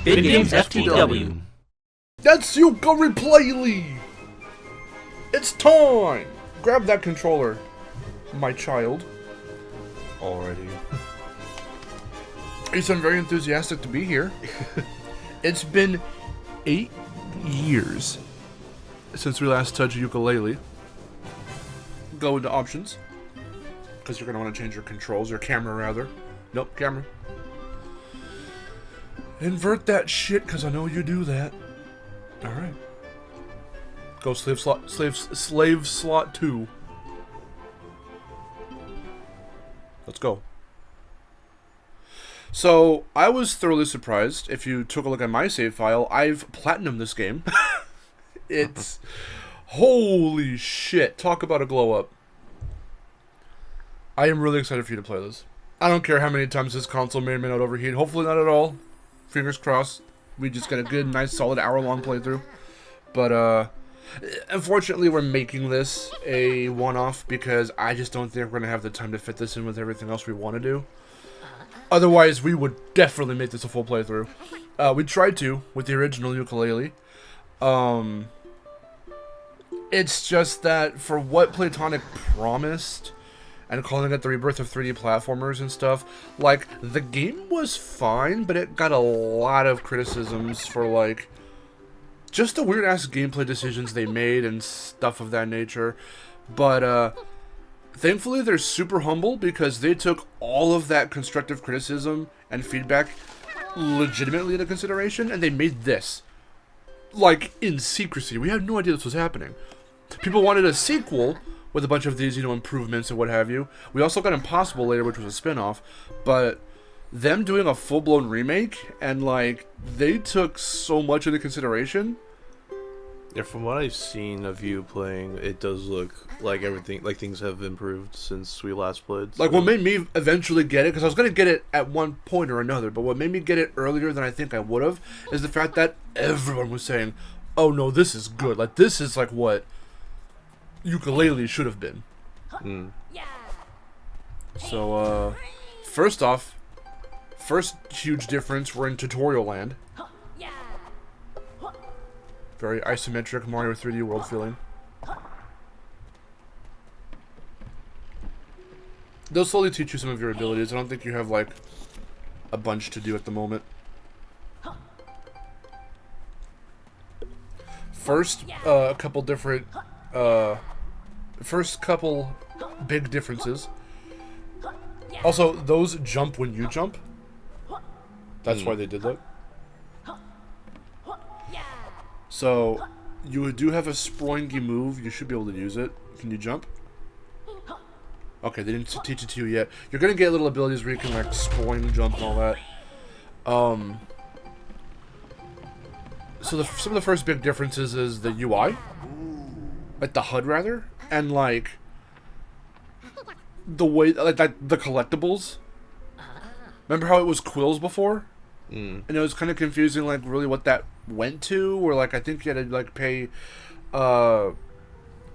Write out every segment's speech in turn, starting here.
VidGamesFTW. That's Yooka-Replaylee! It's time! Grab that controller, my child. Already. You sound very enthusiastic to be here. It's been 8 years since we last touched Yooka-Replaylee. Go into options, because you're going to want to change your controls, your camera rather. Nope, camera. Invert that shit, because I know you do that. Alright. Go slave slot 2. Let's go. So, I was thoroughly surprised. If you took a look at my save file, I've platinumed this game. It's... holy shit. Talk about a glow up. I am really excited for you to play this. I don't care how many times this console may or may not overheat. Hopefully not at all. Fingers crossed. We just get a good, nice, solid hour-long playthrough. But, unfortunately, we're making this a one-off because I just don't think we're going to have the time to fit this in with everything else we want to do. Otherwise, we would definitely make this a full playthrough. We tried to with the original Yooka-Replaylee. It's just that for what Playtonic promised, and calling it the rebirth of 3D platformers and stuff, like, the game was fine, but it got a lot of criticisms for, like, just the weird-ass gameplay decisions they made and stuff of that nature. But, thankfully, they're super humble because they took all of that constructive criticism and feedback legitimately into consideration, and they made this. Like, in secrecy. We had no idea this was happening. People wanted a sequel with a bunch of these, improvements and what have you. We also got Impossible later, which was a spin-off. But them doing a full-blown remake, and, like, they took so much into consideration. Yeah, from what I've seen of you playing, it does look like everything, like things have improved since we last played. So. Like, what made me eventually get it, because I was going to get it at one point or another, but what made me get it earlier than I think I would have, is the fact that everyone was saying, oh no, this is good. Like, this is like what Yooka-Replaylee should have been. Mm. So, first off, first huge difference, we're in tutorial land. Very isometric Mario 3D world feeling. They'll slowly teach you some of your abilities. I don't think you have, like, a bunch to do at the moment. First, a couple different, first couple big differences. Also, those jump when you jump. That's why they did that. So, you do have a springy move. You should be able to use it. Can you jump? Okay, they didn't teach it to you yet. You're gonna get little abilities where you can, like, spring jump and all that. So some of the first big differences is the UI. Like, the HUD, rather. And, like, the way, like, the collectibles. Remember how it was quills before? And it was kind of confusing, like, really what that went to, or, like, I think you had to, like, pay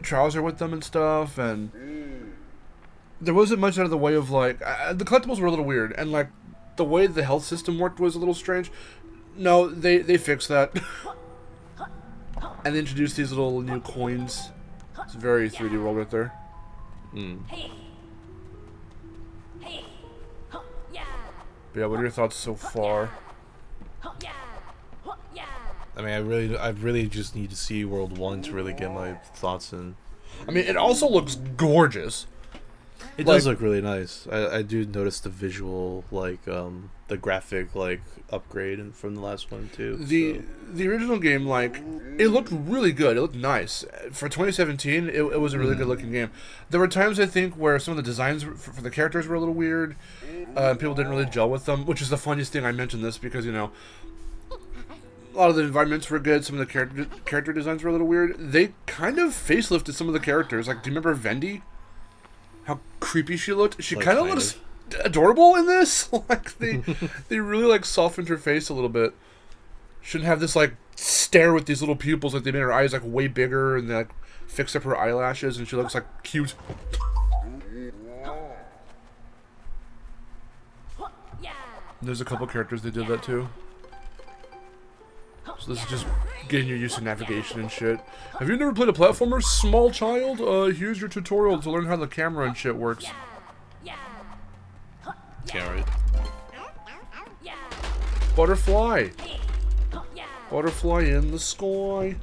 trouser with them and stuff, and there wasn't much out of the way of, like, the collectibles were a little weird, and, like, the way the health system worked was a little strange. No, they fixed that. And they introduced these little new coins. It's very 3D world right there. But yeah, what are your thoughts so far? I mean, I really just need to see World 1 to really get my thoughts in. I mean, it also looks gorgeous. It does look really nice. I do notice the visual, like, the graphic, like, upgrade from the last one, too. The original game, like, it looked really good. It looked nice. For 2017, it was a really good-looking game. There were times, I think, where some of the designs for the characters were a little weird. People didn't really gel with them, which is the funniest thing I mentioned this, because, a lot of the environments were good. Some of the character designs were a little weird. They kind of facelifted some of the characters. Like, do you remember Vendy? How creepy she looked. She kind of looks adorable in this. Like, they really, like, softened her face a little bit. Shouldn't have this, like, stare with these little pupils. Like, they made her eyes, like, way bigger, and they, like, fixed up her eyelashes, and she looks, like, cute. There's a couple characters that did that too. So this is just getting you used to navigation and shit. Have you never played a platformer, small child? Here's your tutorial to learn how the camera and shit works. Yeah, right. Butterfly. Butterfly in the sky.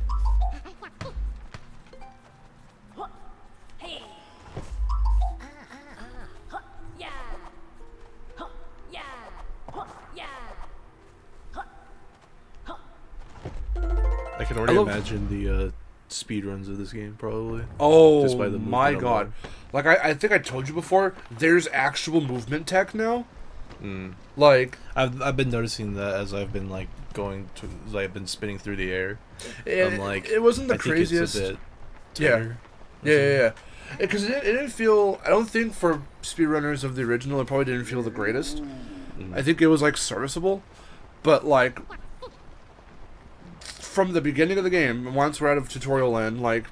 I can already imagine the speed runs of this game, probably. Oh just by the my god. Like, I think I told you before, there's actual movement tech now. Like, I've been noticing that as I've been, like, going to... Like, I've been spinning through the air. I'm like... It wasn't the I think craziest... it's a bit yeah. tighter. Yeah. Because it didn't feel... I don't think for speedrunners of the original, it probably didn't feel the greatest. I think it was, like, serviceable. But, like... From the beginning of the game, once we're out of tutorial land, like...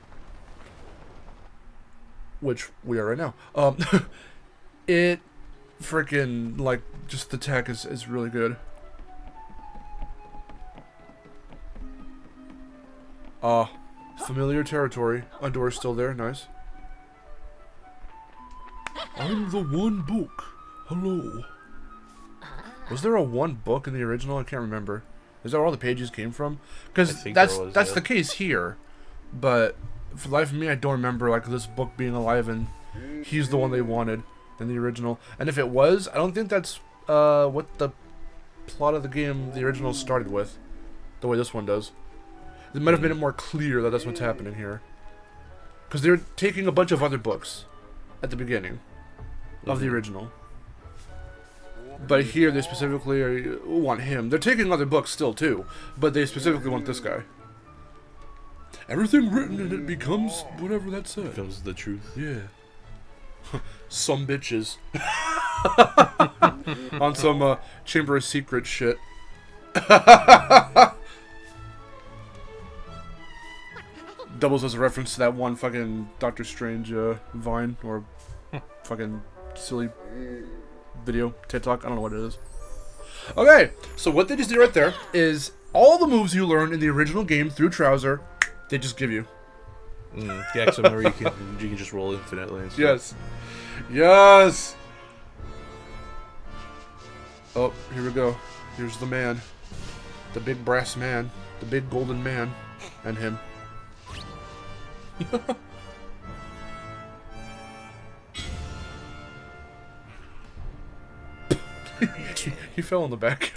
Which we are right now. It... Freaking, like, just the tech is really good. Familiar territory. A door's still there, nice. I'm the one book. Hello. Was there a one book in the original? I can't remember. Is that where all the pages came from? Because that's the case here. But for the life of me, I don't remember like this book being alive and he's the one they wanted in the original. And if it was, I don't think that's what the plot of the game the original started with. The way this one does. It might have made it more clear that that's what's happening here. Because they're taking a bunch of other books at the beginning of the original. But here they specifically want him. They're taking other books still too, but they specifically want this guy. Everything written in it becomes whatever that says. Becomes the truth. Yeah. Some bitches. On some Chamber of Secrets shit. Doubles as a reference to that one fucking Doctor Strange Vine or fucking silly video, TikTok, I don't know what it is. Okay, so what they just did right there is all the moves you learned in the original game through Trouser, they just give you. Yeah, because remember you can just roll infinitely and stuff. Yes! Oh, here we go. Here's the man. The big brass man. The big golden man. And him. He fell on the back.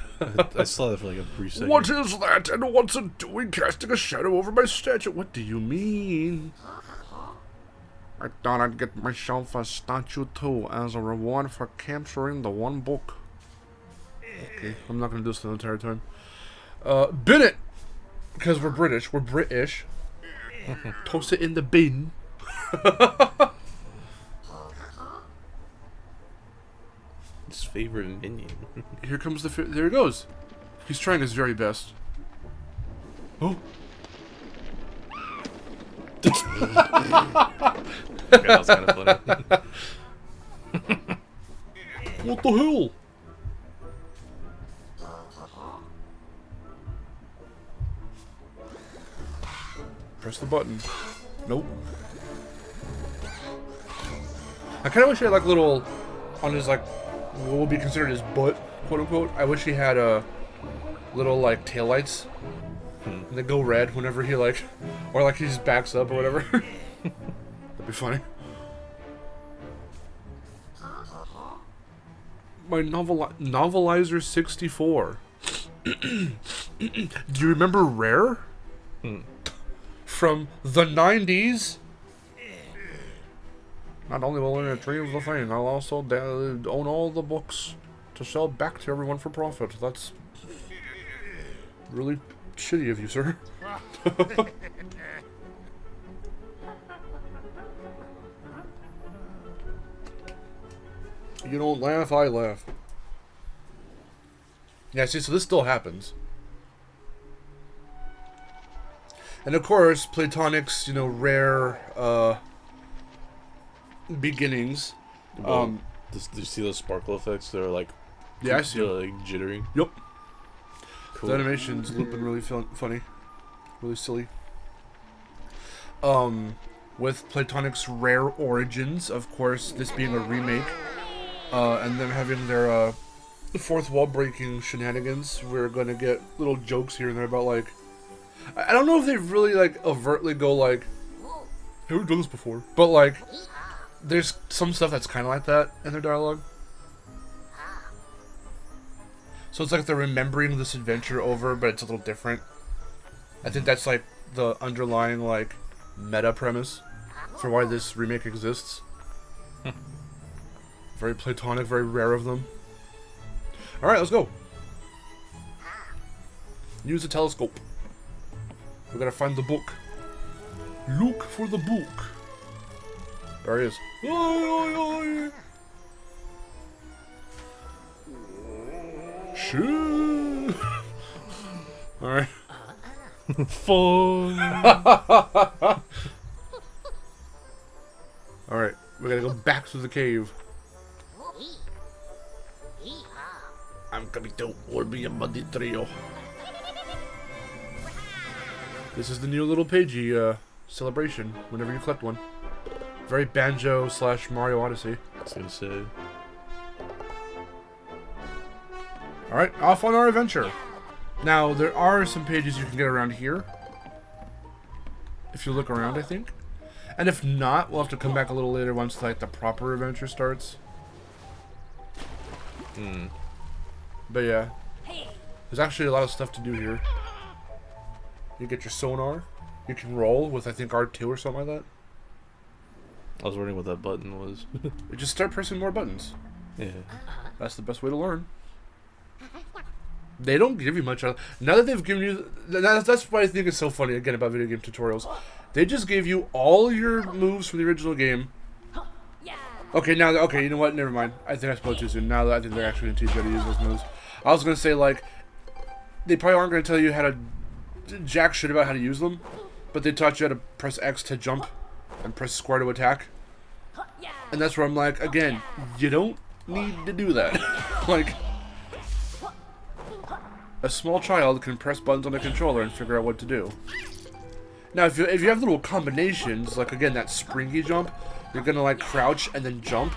I saw that for like a brief second. What is that? And what's it doing casting a shadow over my statue? What do you mean? I thought I'd get myself a statue too as a reward for capturing the one book. Okay, I'm not gonna do this the entire time. Bin it! Because we're British. We're British. Toast it in the bin. His favorite minion. Here comes the... there he goes. He's trying his very best. Oh. That was kind of funny. What the hell? Press the button. Nope. I kind of wish he had like little... on his like... what would be considered his butt, quote unquote. I wish he had a little like taillights. And they go red whenever he like, or like he just backs up or whatever. That'd be funny. My Novelizer 64. Do you remember Rare? From the 90s? Not only will I retrieve the thing, I'll also own all the books to sell back to everyone for profit. That's really shitty of you, sir. You don't laugh, I laugh. Yeah, see, so this still happens. And of course, Platonic's, you know, rare, beginnings. Do you see those sparkle effects? They're like, yeah, I see. They're like jittery. Yep. Cool. The animations looping really funny, really silly. With Platonic's rare origins, of course, this being a remake, and them having their fourth wall breaking shenanigans, we're gonna get little jokes here and there about like, I don't know if they really like overtly go like, hey, we've done this before, but like, there's some stuff that's kind of like that in their dialogue. So it's like they're remembering this adventure over, but it's a little different. I think that's like the underlying like meta premise for why this remake exists. Very Platonic, very rare of them. Alright, let's go. Use the telescope. We gotta find the book. Look for the book. There he is. Shoo! Alright. Fun. Alright, we gotta go back to the cave. I'm coming to all be a muddy trio. This is the new little pagey celebration whenever you collect one. Very Banjo / Mario Odyssey. I was gonna say. Alright, off on our adventure. Now, there are some pages you can get around here. If you look around, I think. And if not, we'll have to come back a little later once like the proper adventure starts. But yeah, there's actually a lot of stuff to do here. You get your sonar. You can roll with, I think, R2 or something like that. I was wondering what that button was. You just start pressing more buttons. Yeah. That's the best way to learn. They don't give you much. Now that they've given you... That's what I think is so funny, again, about video game tutorials. They just gave you all your moves from the original game. Okay, now... Okay, you know what? Never mind. I think I spoke too soon. Now that I think they're actually going to teach you how to use those moves. I was going to say, like... They probably aren't going to tell you how to... jack shit about how to use them. But they taught you how to press X to jump. And press square to attack. And that's where I'm like, again, you don't need to do that. Like... A small child can press buttons on a controller and figure out what to do. Now, if you have little combinations, like, again, that springy jump, you're gonna, like, crouch and then jump.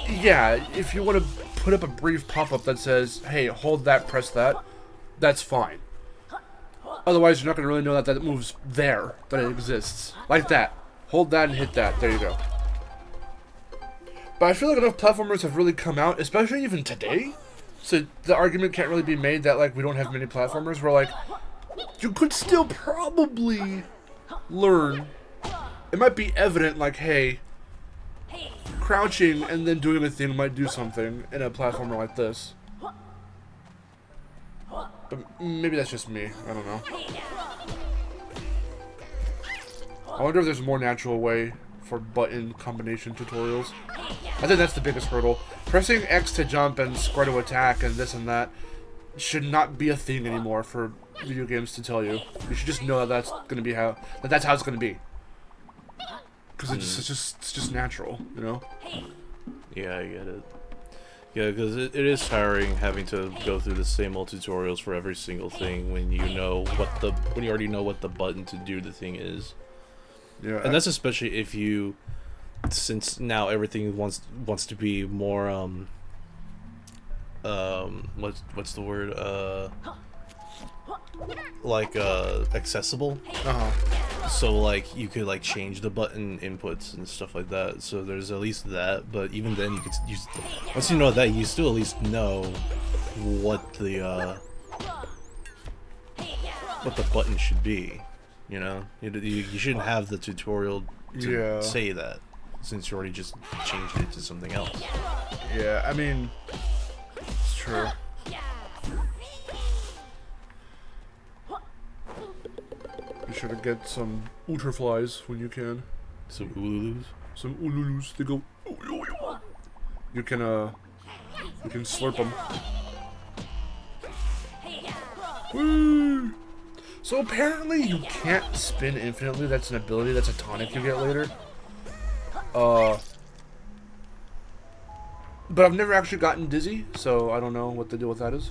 Yeah, if you want to put up a brief pop-up that says, hey, hold that, press that, that's fine. Otherwise, you're not gonna really know that that move's there, that it exists. Like that. Hold that and hit that. There you go. But I feel like enough platformers have really come out, especially even today. So the argument can't really be made that like we don't have many platformers. We're like, you could still probably learn. It might be evident like, hey, crouching and then doing a thing might do something in a platformer like this. But maybe that's just me. I don't know. I wonder if there's a more natural way for button combination tutorials. I think that's the biggest hurdle. Pressing X to jump and square to attack and this and that should not be a thing anymore for video games to tell you. You should just know that that's gonna be how that's how it's gonna be. Because it's just natural, you know. Yeah, I get it. Yeah, because it is tiring having to go through the same old tutorials for every single thing when you know when you already know what the button to do the thing is. Yeah, and that's especially if you, since now everything wants to be more what's the word, like accessible. So like you could like change the button inputs and stuff like that. So there's at least that. But even then, you could once you know that, you still at least know what the button should be. You know, you shouldn't have the tutorial to say that, since you already just changed it to something else. Yeah, I mean, it's true. Be sure to get some ultraflies when you can. Some ululus? Some ululus. They go. You can slurp them. Woo! So apparently you can't spin infinitely. That's an ability. That's a tonic you get later. But I've never actually gotten dizzy, so I don't know what the deal with that is.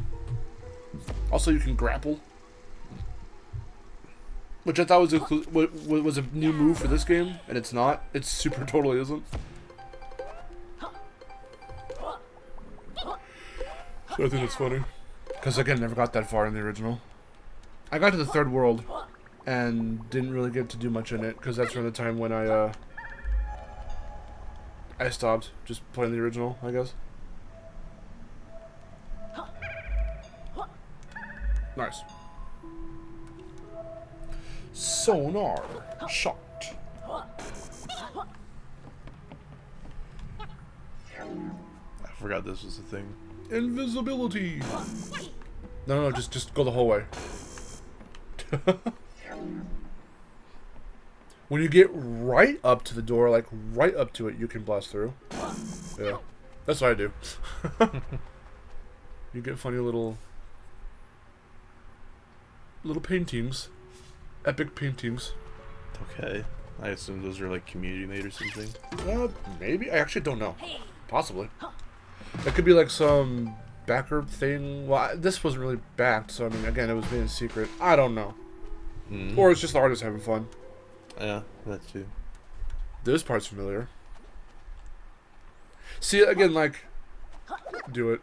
Also, you can grapple, which I thought was a new move for this game, and it's not. It super totally isn't. So I think it's funny. Because, again, never got that far in the original. I got to the third world, and didn't really get to do much in it, because that's around the time when I stopped just playing the original, I guess. Nice. Sonar shot. I forgot this was a thing. Invisibility. No, just go the whole way. When you get right up to the door, like right up to it, you can blast through. Yeah, that's what I do. You get funny little paintings, epic paintings. Okay, I assume those are like community made or something. Maybe. I actually don't know. Possibly. It could be like some backer thing. Well, this wasn't really backed, so I mean, again, it was made in secret. I don't know. Or it's just the artist having fun. Yeah, that too. This part's familiar. See, again, like, do it.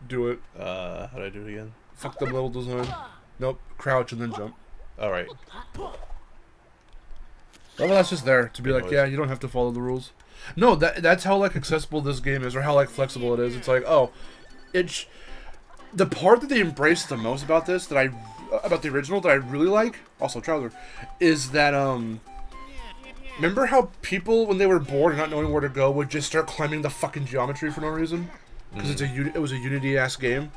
Do it. How do I do it again? Fuck the level design. Nope. Crouch and then jump. Alright. Well, that's just there to be like, yeah, you don't have to follow the rules. No, that's how like accessible this game is, or how like flexible it is. It's like, oh, the part that they embrace the most about this, about the original, that I really like, also Trouser, is that remember how people, when they were bored and not knowing where to go, would just start climbing the fucking geometry for no reason because it was a Unity ass game.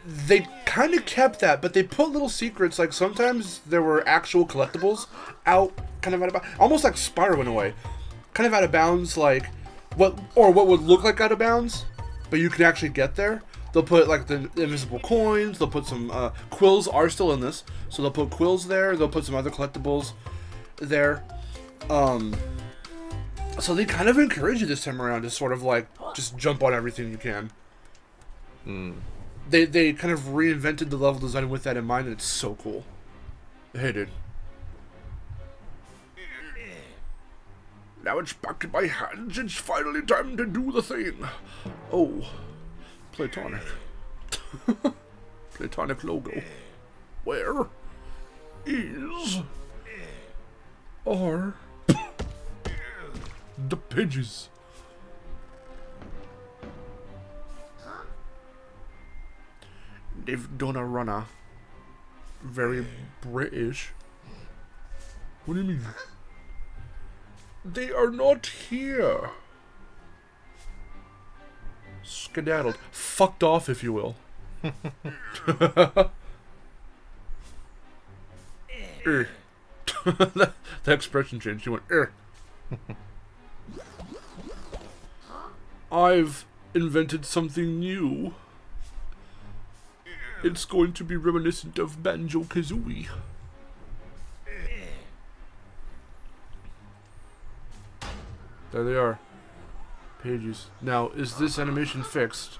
They kind of kept that, but they put little secrets. Like sometimes there were actual collectibles out, kind of out of bounds, almost like Spyro in a way, kind of out of bounds, like what would look like out of bounds, but you can actually get there. They'll put like the invisible coins. They'll put some quills are still in this, so they'll put quills there. They'll put some other collectibles there. So they kind of encourage you this time around to sort of like just jump on everything you can. They kind of reinvented the level design with that in mind, and it's so cool. Hey, dude. Now it's back in my hands. It's finally time to do the thing. Oh, Platonic. Platonic logo. Where are the pages? They've done a runner. Very British. What do you mean? They are not here. Skedaddled. Fucked off, if you will. The expression changed. You went, I've invented something new. It's going to be reminiscent of Banjo-Kazooie. There they are. Pages. Now, is this animation fixed?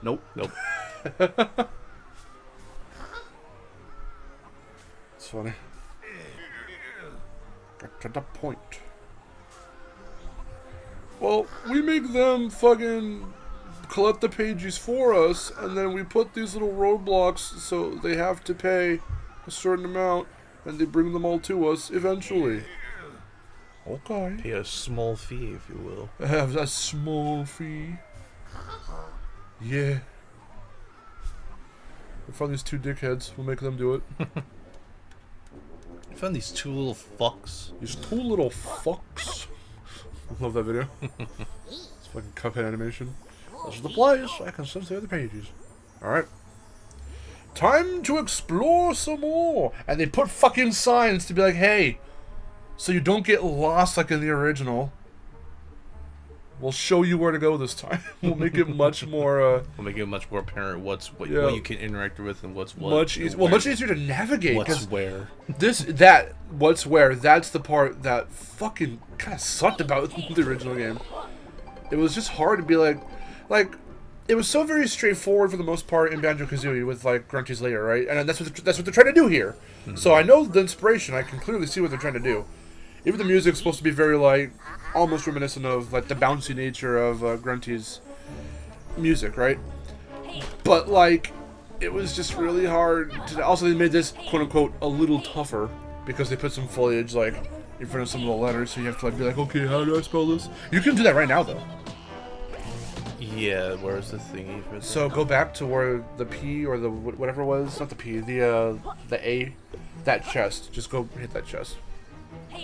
Nope. Nope. It's funny. Got to the point. Well, we make them fucking collect the pages for us, and then we put these little roadblocks so they have to pay a certain amount, and they bring them all to us eventually. Okay. Pay a small fee, if you will. Have a small fee. Yeah. We found these two dickheads. We'll make them do it. I found these two little fucks. These two little fucks. Love that video. It's fucking Cuphead animation. This is the place. I can sense the other pages. Alright. Time to explore some more. And they put fucking signs to be like, hey, so you don't get lost like in the original, we'll show you where to go this time. We'll make it much more we'll make it much more apparent what you can interact with and what's what. Much easier. Well, much easier to navigate. What's where. What's where, that's the part that fucking kind of sucked about the original game. It was just hard to be like it was so very straightforward for the most part in Banjo-Kazooie with like Grunty's lair, right? And that's what they're trying to do here. So I know the inspiration. I can clearly see what they're trying to do. Even the music's supposed to be very like almost reminiscent of like the bouncy nature of Grunty's music, right? But like it was just really hard. Also, they made this quote unquote a little tougher because they put some foliage like in front of some of the letters, so you have to like be like, okay, how do I spell this? You can do that right now though. Yeah, where's the thingy for that? So go back to where the P or the whatever it was, not the P, the A, that chest. Just go hit that chest. There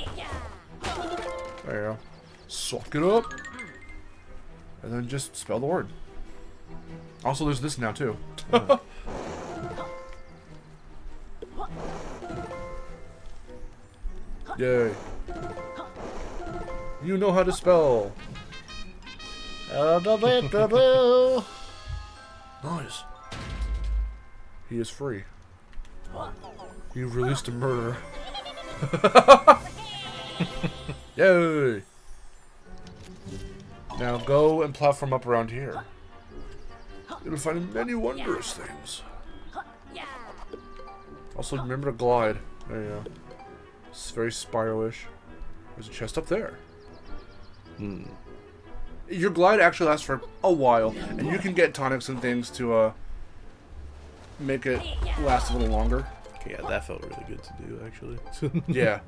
you go. Suck it up. And then just spell the word. Also, there's this now too. Yay. You know how to spell. Nice. He is free. You've released a murderer. Yay! Now go and platform up around here. You'll find many wondrous things. Also, remember to glide. There you go. It's very Spyro-ish. There's a chest up there. Your glide actually lasts for a while, and you can get tonics and things to make it last a little longer. Okay, yeah, that felt really good to do, actually. Yeah.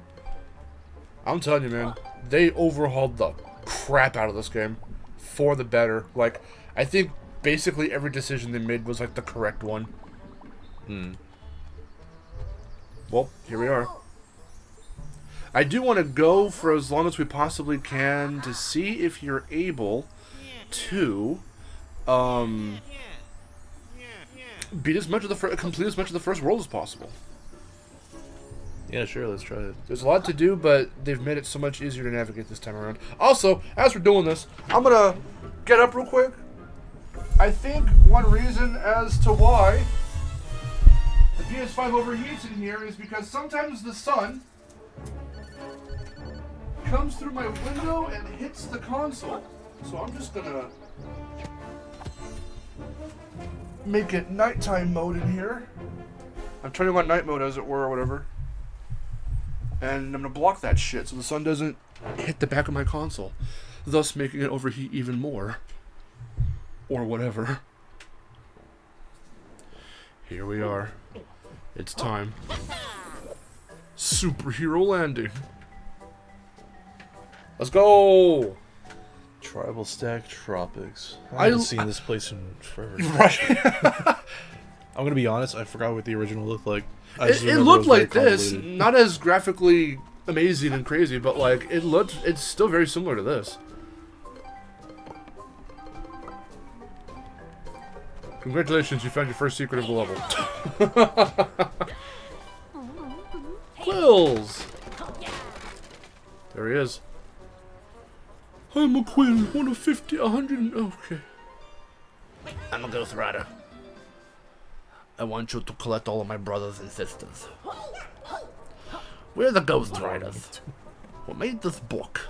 I'm telling you, man, they overhauled the crap out of this game for the better. Like, I think basically every decision they made was like the correct one. Well, here we are. I do want to go for as long as we possibly can to see if you're able to beat as much of the complete as much of the first world as possible. Yeah, sure, let's try it. There's a lot to do, but they've made it so much easier to navigate this time around. Also, as we're doing this, I'm gonna get up real quick. I think one reason as to why the PS5 overheats in here is because sometimes the sun comes through my window and hits the console. So I'm just gonna make it nighttime mode in here. I'm turning on night mode, as it were, or whatever. And I'm gonna block that shit so the sun doesn't hit the back of my console, thus making it overheat even more. Or whatever. Here we are. It's time. Superhero landing. Let's go! Tribal Stack Tropics. I haven't seen this place in forever. Right. I'm gonna be honest, I forgot what the original looked like. It looked like this, not as graphically amazing and crazy, but like it's still very similar to this. Congratulations, you found your first secret of the level. Quills! There he is. I'm a quill, 1 of 50, 100, okay. I'm a Ghost Rider. I want you to collect all of my brothers and sisters. We're the Ghost Riders. We made this book.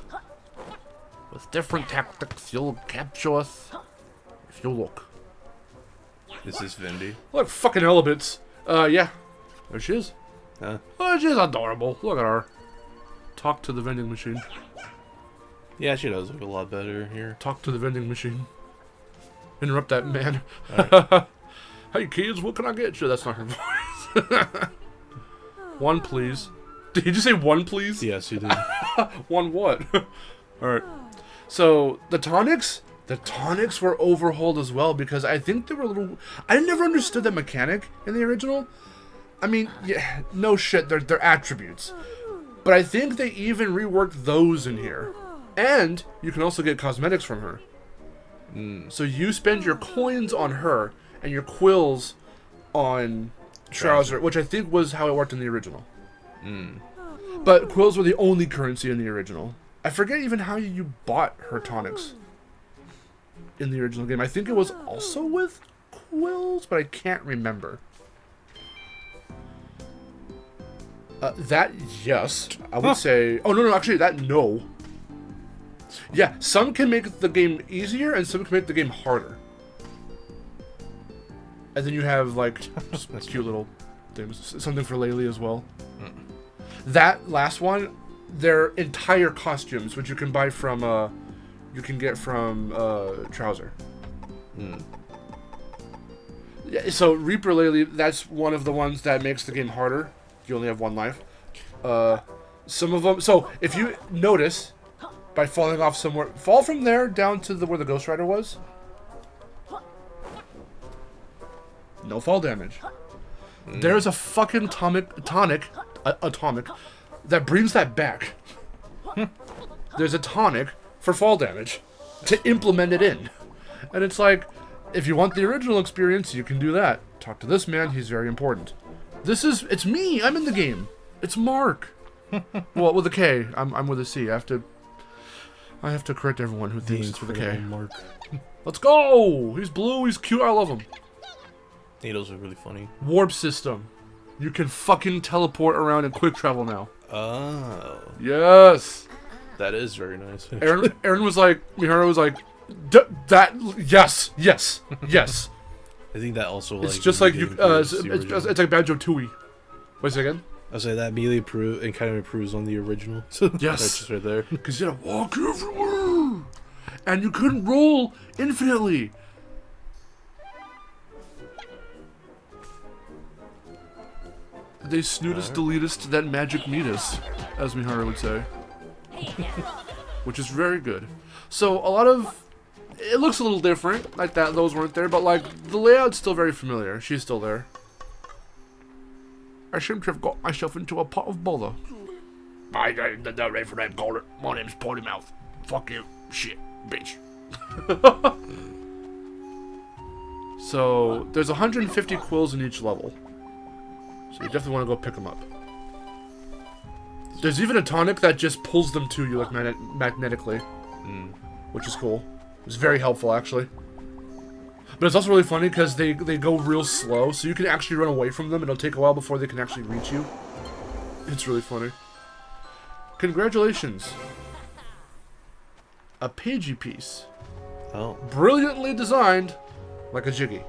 With different tactics, you'll capture us if you look. Is this Vindy? Look, fucking elephants. Yeah. There she is. Huh? Oh, she's adorable. Look at her. Talk to the vending machine. Yeah, she does look a lot better here. Talk to the vending machine. Interrupt that man. Right. Hey kids, what can I get you? That's not her voice. One, please. Did you just say one, please? Yes, he did. One what? Alright. So, the tonics? The tonics were overhauled as well because I think they were a little... I never understood that mechanic in the original. I mean, yeah, no shit, they're attributes. But I think they even reworked those in here. And you can also get cosmetics from her. So you spend your coins on her and your quills on Trouser, which I think was how it worked in the original. But quills were the only currency in the original. I forget even how you bought her tonics in the original game. I think it was also with quills, but I can't remember. That, yes. I would say... Oh, no, actually, that, no. Yeah, some can make the game easier, and some can make the game harder. And then you have like cute little things, something for Laylee as well. That last one, they're entire costumes, which you can buy from, you can get from Trouser. Yeah, so Reaper Laylee, that's one of the ones that makes the game harder. You only have one life. Some of them, so if you notice, by falling off somewhere, fall from there down to where the Ghost Rider was. No fall damage. There's a fucking tonic that brings that back. There's a tonic for fall damage to implement it in. And it's like, if you want the original experience, you can do that. Talk to this man, he's very important. It's me, I'm in the game. It's Mark. Well, with a K, I'm with a C. I have to correct everyone who thinks it's with a K. Mark. Let's go! He's blue, he's cute, I love him. Needles are really funny. Warp system. You can fucking teleport around and quick travel now. Oh. Yes! That is very nice. Aaron was like, Miharu was like, yes. I think that also it's just like you. It's like Banjo-Tooie. Wait a second. I was like that immediately improves on the original. Yes, that's just right there. Because you had to walk everywhere, and you couldn't roll infinitely. They snootist deletist that magic meatus, as Miharu would say, which is very good. So a lot of it looks a little different, like that. Those weren't there, but like the layout's still very familiar. She's still there. I seem to have got myself into a pot of bother. The referee called it. My name's Potty Mouth. Fuck you, shit, bitch. So there's 150 quills in each level. So you definitely want to go pick them up. There's even a tonic that just pulls them to you like magnetically, which is cool. It's very helpful actually. But it's also really funny because they go real slow, so you can actually run away from them. It'll take a while before they can actually reach you. It's really funny. Congratulations. A pagey piece. Oh. Brilliantly designed, like a jiggy.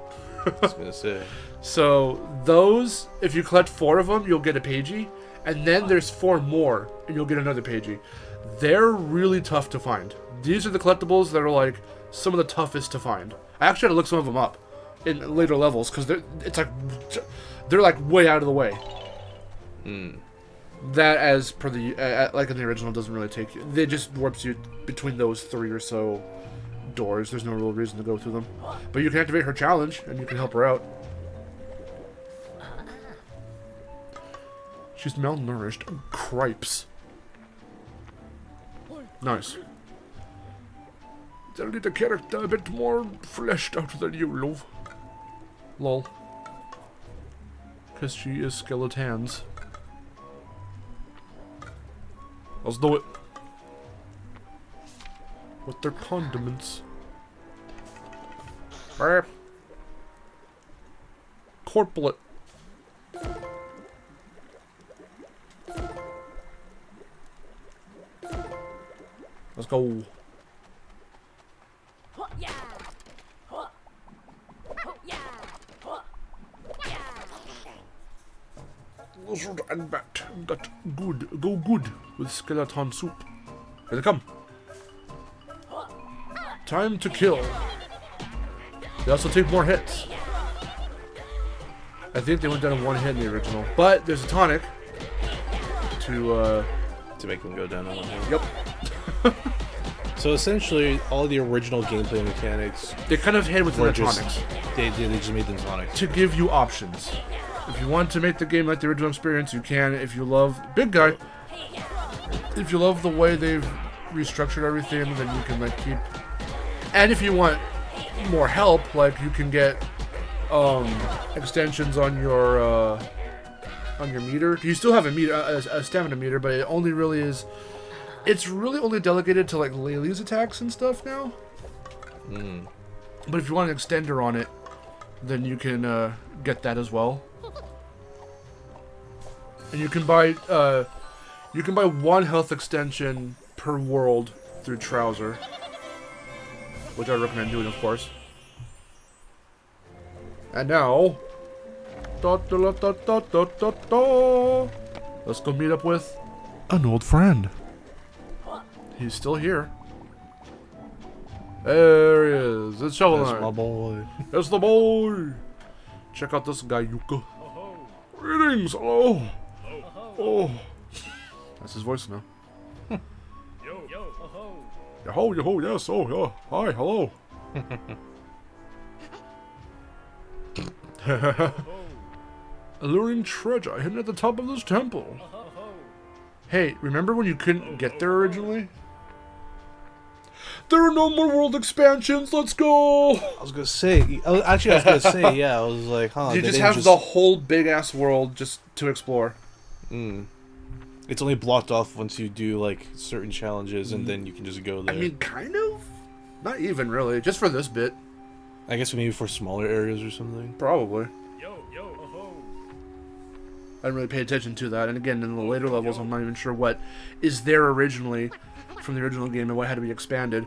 I was gonna say. So those, if you collect 4 of them, you'll get a pagey, and then there's 4 more, and you'll get another pagey. They're really tough to find. These are the collectibles that are like some of the toughest to find. I actually had to look some of them up in later levels because they're like way out of the way. That, as per the like in the original, doesn't really take you. They just warps you between those 3 or so doors. There's no real reason to go through them, but you can activate her challenge and you can help her out. She's malnourished. Cripes. Nice. They'll need a character a bit more fleshed out than you, love. Lol. Because she is skeletons. Let's do it. With their condiments. Corpulent. Let's go. Lizard and bat got go good with skeleton soup. Here they come. Time to kill. They also take more hits. I think they went down in 1 hit in the original, but there's a tonic to make them go down in 1 hit. Yep. So essentially, all the original gameplay mechanics they kind of hid within the tonics. They just made them tonic to give you options. If you want to make the game like the original experience, you can. If you love big guy, if you love the way they've restructured everything, then you can like keep. And if you want more help, like you can get extensions on your meter. You still have a meter, a stamina meter, but it only really is. It's really only delegated to like Laylee's attacks and stuff now. But if you want an extender on it, then you can get that as well. And you can buy 1 health extension per world through Trouser, which I recommend doing, of course. And now, let's go meet up with an old friend. He's still here. There he is. It's Shovel Knight. That's my boy. It's the boy. Check out this guy, Yooka. Greetings. Hello. Oh. That's his voice now. Yo, yo, yes. Oh, yeah. Hi, hello. Alluring treasure hidden at the top of this temple. Hey, remember when you couldn't get there originally? There are no more world expansions. Let's go. I was gonna say. Actually, I was gonna say. Yeah, I was like, huh? You just have the whole big ass world just to explore. It's only blocked off once you do like certain challenges, and then you can just go there. I mean, kind of. Not even really. Just for this bit. I guess maybe for smaller areas or something. Probably. I didn't really pay attention to that. And again, in the later levels, I'm not even sure what is there originally from the original game and what had to be expanded.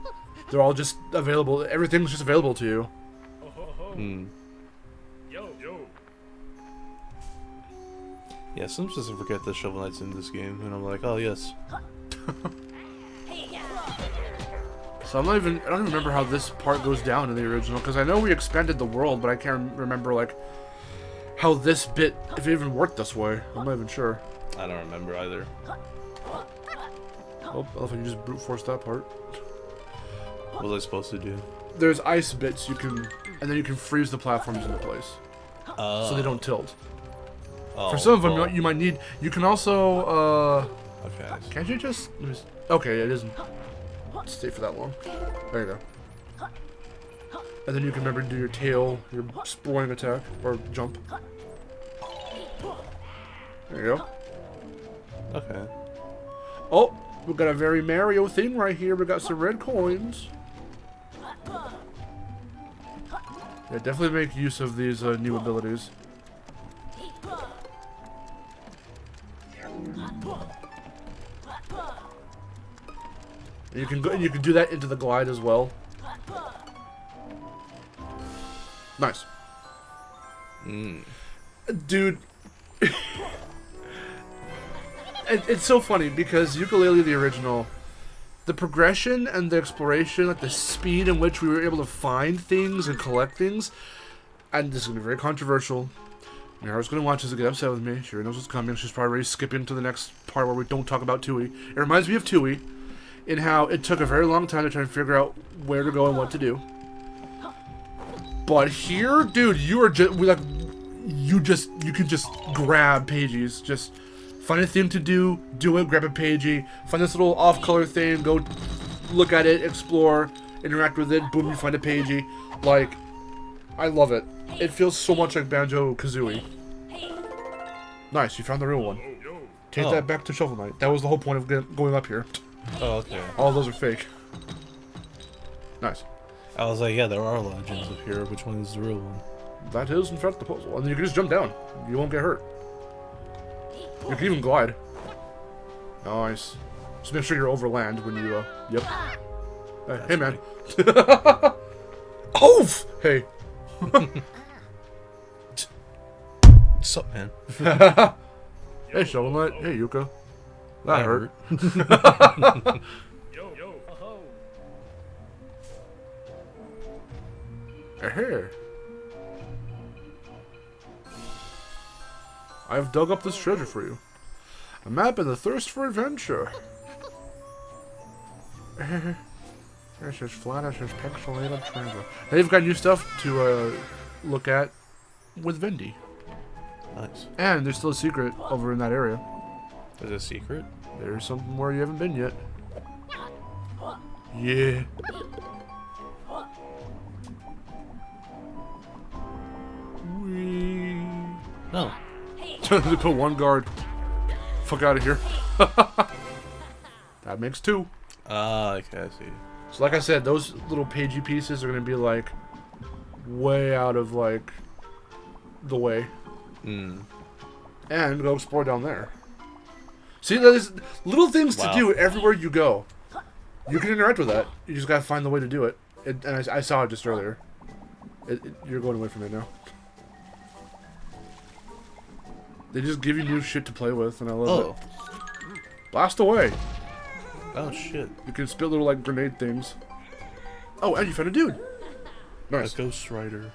They're all just available. Everything's just available to you. Yeah, sometimes I forget that Shovel Knight's in this game, and I'm like, oh yes. So I don't even remember how this part goes down in the original, because I know we expanded the world, but I can't remember like how this bit, if it even worked this way. I'm not even sure. I don't remember either. Oh, I don't know if I can just brute force that part. What was I supposed to do? There's ice bits you can, and then you can freeze the platforms into place, so they don't tilt. For some of them, you might need. You can also. Okay. Can't you just? Okay, it doesn't stay for that long. There you go. And then you can remember to do your tail, your sprawling attack or jump. There you go. Okay. Oh, we got a very Mario thing right here. We got some red coins. Yeah, definitely make use of these new abilities. You can go. You can do that into the glide as well. Nice. Dude. It's so funny because Yooka-Laylee, the original, the progression and the exploration, like the speed in which we were able to find things and collect things, and this is going to be very controversial. Nara's going to watch this and get upset with me. She knows what's coming. She's probably already skipping to the next part where we don't talk about Tui. It reminds me of Tui in how it took a very long time to try and figure out where to go and what to do. But here, dude, you are just you can just grab pages, just find a thing to do it, grab a pagey, find this little off-color thing, go look at it, explore, interact with it, boom, you find a pagey. Like, I love it. It feels so much like Banjo-Kazooie. Nice, you found the real one. Take that back to Shovel Knight. That was the whole point of going up here. Oh, okay. All those are fake. Nice. I was like, yeah, there are legends up here. Which one is the real one? That is, in fact, the puzzle. And then you can just jump down. You won't get hurt. You can even glide. Nice. Just make sure you're over land when you, yep. Hey, man. Oof! Hey. What's up, man? Hey, Shovel Knight. Hey, Yooka. That hurt. Hey. I have dug up this treasure for you. A map and the thirst for adventure. There's just flat as just pixelated treasure. They've got new stuff to look at with Vendy. Nice. And there's still a secret over in that area. There's a secret? There's something where you haven't been yet. Yeah. Wee. No. They put one guard. Fuck out of here. That makes two. Ah, okay, I see. So like I said, those little pagey pieces are going to be like way out of like the way. And go explore down there. See, there's little things to do everywhere you go. You can interact with that. You just gotta find the way to do it. And I saw it just earlier. You're going away from it now. They just give you new shit to play with, and I love Oh. it. Blast away. Oh shit. You can spit little like grenade things. Oh, and you found a dude. Nice. A Ghost Rider.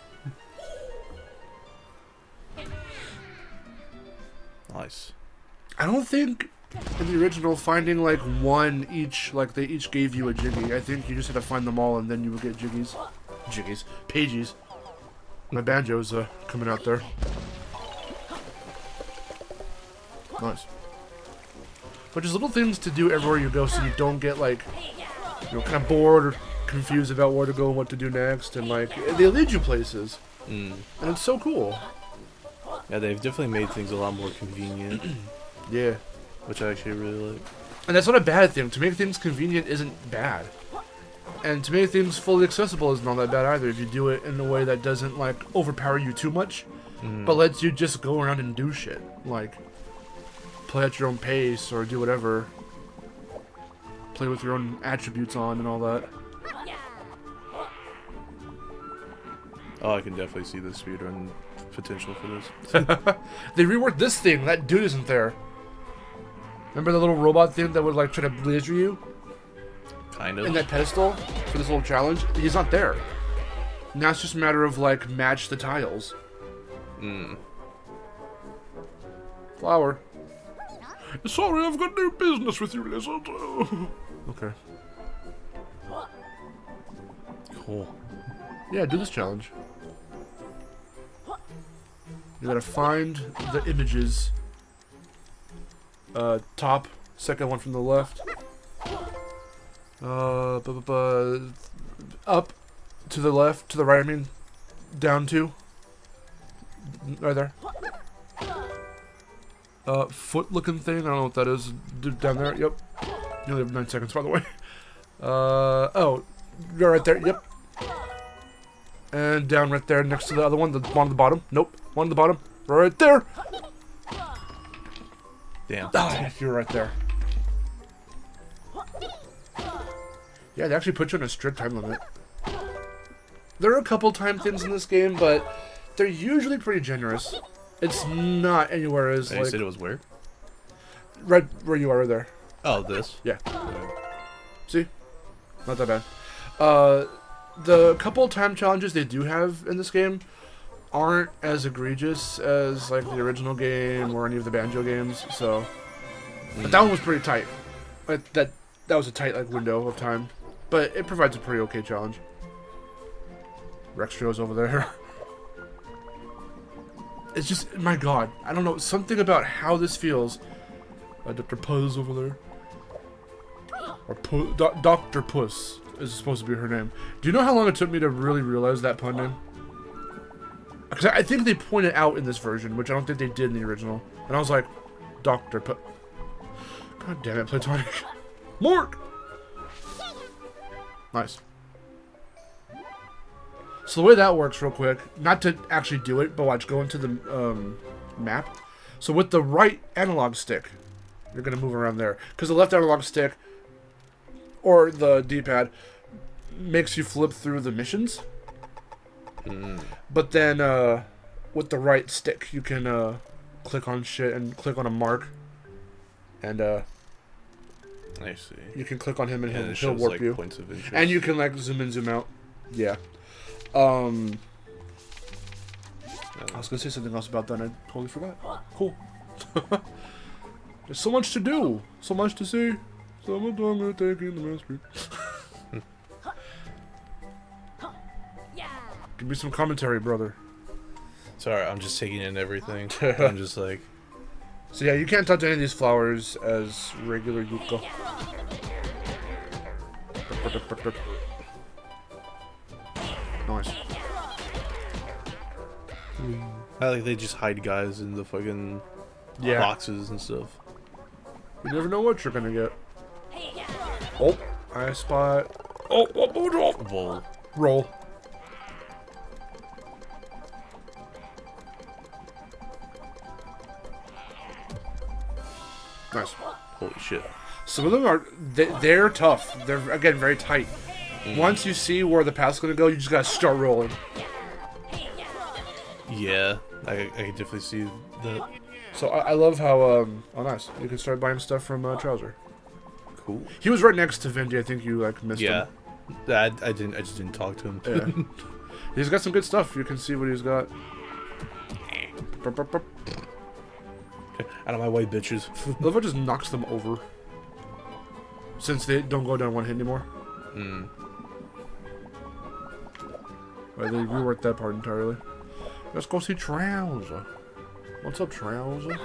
Nice. I don't think in the original finding like one each, like they each gave you a Jiggy. I think you just had to find them all and then you would get Jiggies. Jiggies. Pages. My banjo's coming out there. Nice. But just little things to do everywhere you go so you don't get like, you know, kind of bored or confused about where to go and what to do next, and like they lead you places. And it's so cool. Yeah, they've definitely made things a lot more convenient. Yeah. Which I actually really like. And that's not a bad thing. To make things convenient isn't bad. And to make things fully accessible isn't all that bad either if you do it in a way that doesn't like overpower you too much, but lets you just go around and do shit. Like play at your own pace or do whatever. Play with your own attributes on and all that. Oh, I can definitely see the speedrun potential for this. They reworked this thing. That dude isn't there. Remember the little robot thing that would like try to laser you? Kind of. In that pedestal for this little challenge? He's not there. Now it's just a matter of like match the tiles. Flower. Sorry, I've got no business with you, lizard. Okay. Cool. Yeah, do this challenge. You gotta find the images. Top, second one from the left. Up, to the left, to the right, I mean. Down 2. Right there. Foot-looking thing, I don't know what that is. Down there, yep. You only have 9 seconds, by the way. Oh, you're right there, yep. And down right there next to the other one, the one at the bottom. Nope, one at the bottom. Right there. Damn. Ah, you're right there. Yeah, they actually put you on a strict time limit. There are a couple time things in this game, but they're usually pretty generous. It's not anywhere as You like... said it was where? Right where you are there. Oh, this? Yeah. See? Not that bad. The couple time challenges they do have in this game aren't as egregious as like the original game or any of the Banjo games, so... But that one was pretty tight. Like, that was a tight like window of time. But it provides a pretty okay challenge. Rextro's over there. It's just, my god, I don't know, something about how this feels. Dr. Puss over there. Or Dr. Puss is supposed to be her name. Do you know how long it took me to really realize that pun name? Because I think they point it out in this version, which I don't think they did in the original. And I was like, Dr. Puss. God damn it, Platonic. Mork! Nice. So the way that works real quick, not to actually do it, but watch, go into the map. So with the right analog stick, you're going to move around there. Because the left analog stick, or the D-pad, makes you flip through the missions. But then with the right stick, you can click on shit and click on a mark. And I see. You can click on him and it he'll shows, warp like, you. points of interest. And you can like zoom in, zoom out. Yeah. I was gonna say something else about that and I totally forgot. Cool. There's so much to do, so much to see. So much I'm gonna take in the mastery. Give me some commentary, brother. Sorry, I'm just taking in everything. I'm just like... So yeah, you can't touch any of these flowers as regular Yooka. Nice. I like they just hide guys in the fucking boxes and stuff. You never know what you're gonna get. Oh, I spot. Oh, Roll. Roll. Nice. Holy shit. Some of them are, they're tough. They're, again, very tight. Once you see where the path's gonna go, you just gotta start rolling. Yeah, I can definitely see that. So I love how, oh nice, you can start buying stuff from Trouser. Cool. He was right next to Vindy, I think you like missed him. Yeah, I just didn't talk to him. Yeah. He's got some good stuff, you can see what he's got. Out of my way, bitches. I love how it just knocks them over. Since they don't go down one hit anymore. Right, they reworked that part entirely. Let's go see Trouser. What's up, Trouser?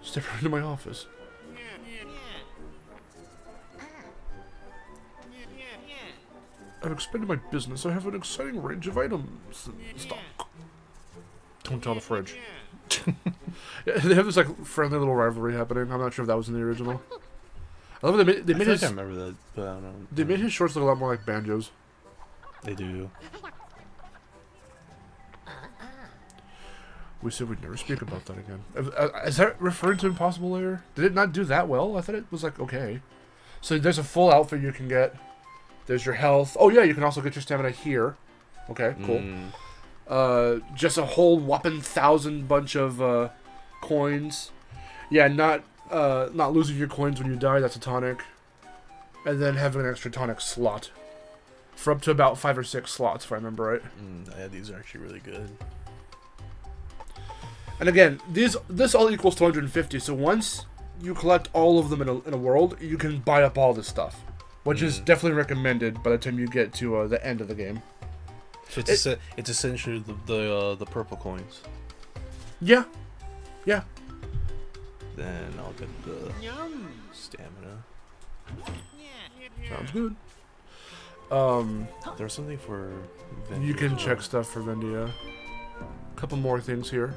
Step right into my office. I've expanded my business. I have an exciting range of items in stock. Don't tell the fridge. Yeah, they have this like friendly little rivalry happening. I'm not sure if that was in the original. I love it. They made his. I remember that, but I don't know. They made his shorts look a lot more like Banjo's. They do. We said we'd never speak about that again. Is that referring to Impossible Lair? Did it not do that well? I thought it was like okay. So there's a full outfit you can get. There's your health. Oh yeah, you can also get your stamina here. Okay, cool. Just a whole whopping 1,000 bunch of coins. Yeah, not losing your coins when you die. That's a tonic. And then having an extra tonic slot for up to about 5 or 6 slots, if I remember right. Yeah, these are actually really good. And again, this all equals 250. So once you collect all of them in a world, you can buy up all this stuff, which is definitely recommended by the time you get to the end of the game. So it's essentially the purple coins. Yeah, yeah. Then I'll get the stamina. Sounds good. There's something for Vendia. You can check stuff for Vendia. Couple more things here,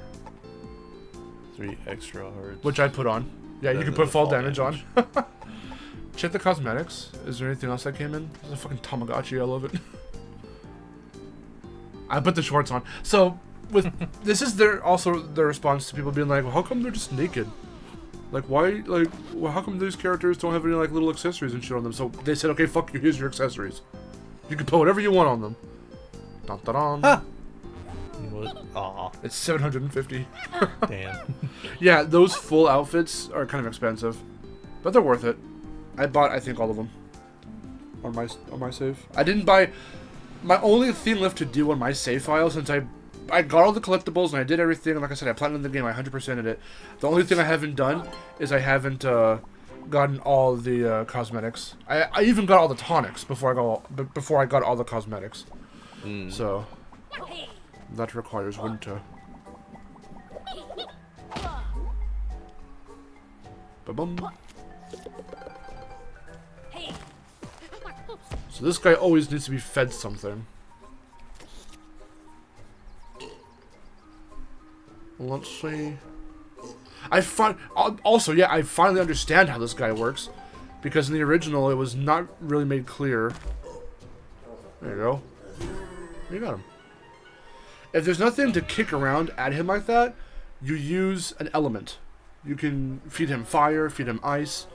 3 extra hearts. which I put on. Yeah, you can put fall damage on. Check the cosmetics. Is there anything else that came in? There's a fucking Tamagotchi. I love it. I put the shorts on. So with this is also their response to people being like, well, how come they're just naked? Like why? Like well, how come these characters don't have any like little accessories and shit on them? So they said, okay, fuck you. Here's your accessories. You can put whatever you want on them. Dun, dun, dun. Ah. What? Aw. It's 750. Damn. Yeah, those full outfits are kind of expensive, but they're worth it. I bought, I think, all of them on my save. I didn't buy. My only thing left to do on my save file, since I got all the collectibles and I did everything, and like I said, I platinumed the game. I 100%ed it. The only thing I haven't done is I haven't gotten all the cosmetics. I even got all the tonics before I got all the cosmetics. So that requires winter. Ba-bum. So this guy always needs to be fed something. Let's see. I finally understand how this guy works, because in the original it was not really made clear. There you go. You got him. If there's nothing to kick around at him like that, you use an element. You can feed him fire, feed him ice.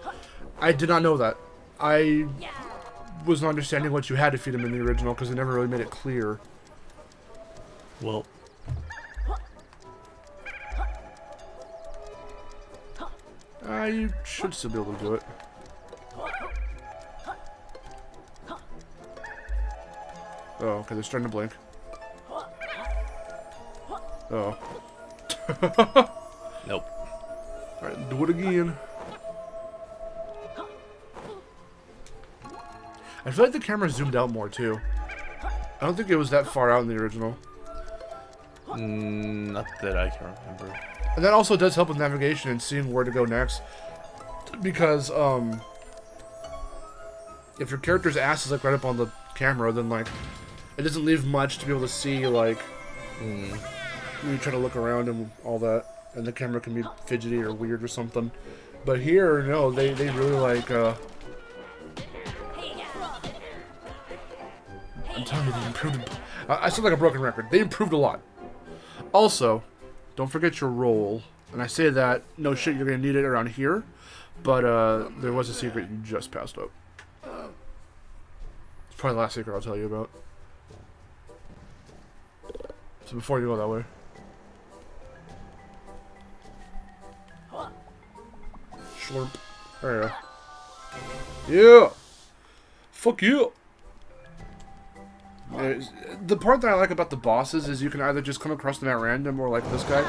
I did not know that. I was not understanding what you had to feed him in the original because they never really made it clear. Well. You should still be able to do it. Oh, okay, they're starting to blink. Oh. Nope. Alright, do it again. I feel like the camera zoomed out more, too. I don't think it was that far out in the original. Not that I can remember. And that also does help with navigation and seeing where to go next. Because, if your character's ass is, like, right up on the camera, then, like, it doesn't leave much to be able to see, like, when you try to look around and all that. And the camera can be fidgety or weird or something. But here, no, they really, like, I'm telling you, they improved. I sound like a broken record. They improved a lot. Also, don't forget your roll. And I say that, no shit, you're going to need it around here. But there was a secret you just passed up. It's probably the last secret I'll tell you about. So before you go that way. Slurp. There you go. Yeah! Fuck you! The part that I like about the bosses is you can either just come across them at random or like this guy.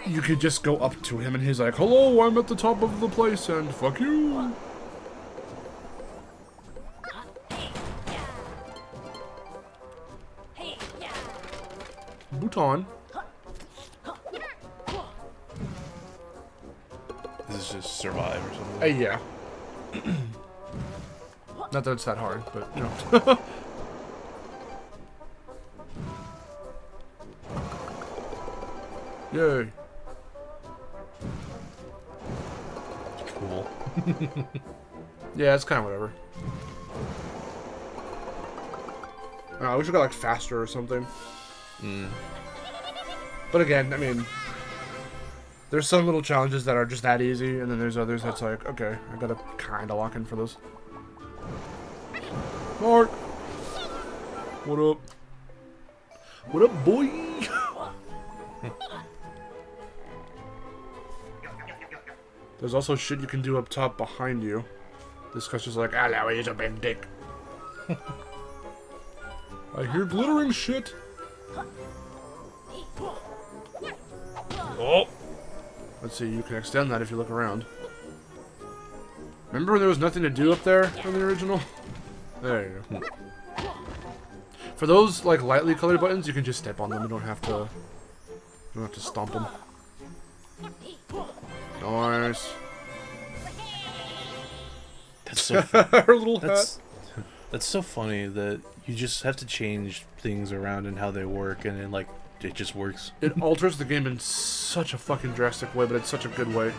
You could just go up to him and he's like, hello, I'm at the top of the place and fuck you! Bhutan. This is just survive or something. Yeah. Not that it's that hard, but you know. Yay. Cool. Yeah, it's kind of whatever. I wish it got like faster or something. But again, I mean, there's some little challenges that are just that easy, and then there's others that's like, okay, I gotta kind of lock in for those. Mark! What up? What up, boy? There's also shit you can do up top behind you. This guy's just like, hello, he's a big dick. I hear glittering shit. Oh! Let's see, you can extend that if you look around. Remember when there was nothing to do up there in the original? There you go. For those like lightly colored buttons, you can just step on them. You don't have to stomp them. Nice. That's so Her little hat. That's so funny that you just have to change things around and how they work, and then like it just works. It alters the game in such a fucking drastic way, but it's such a good way.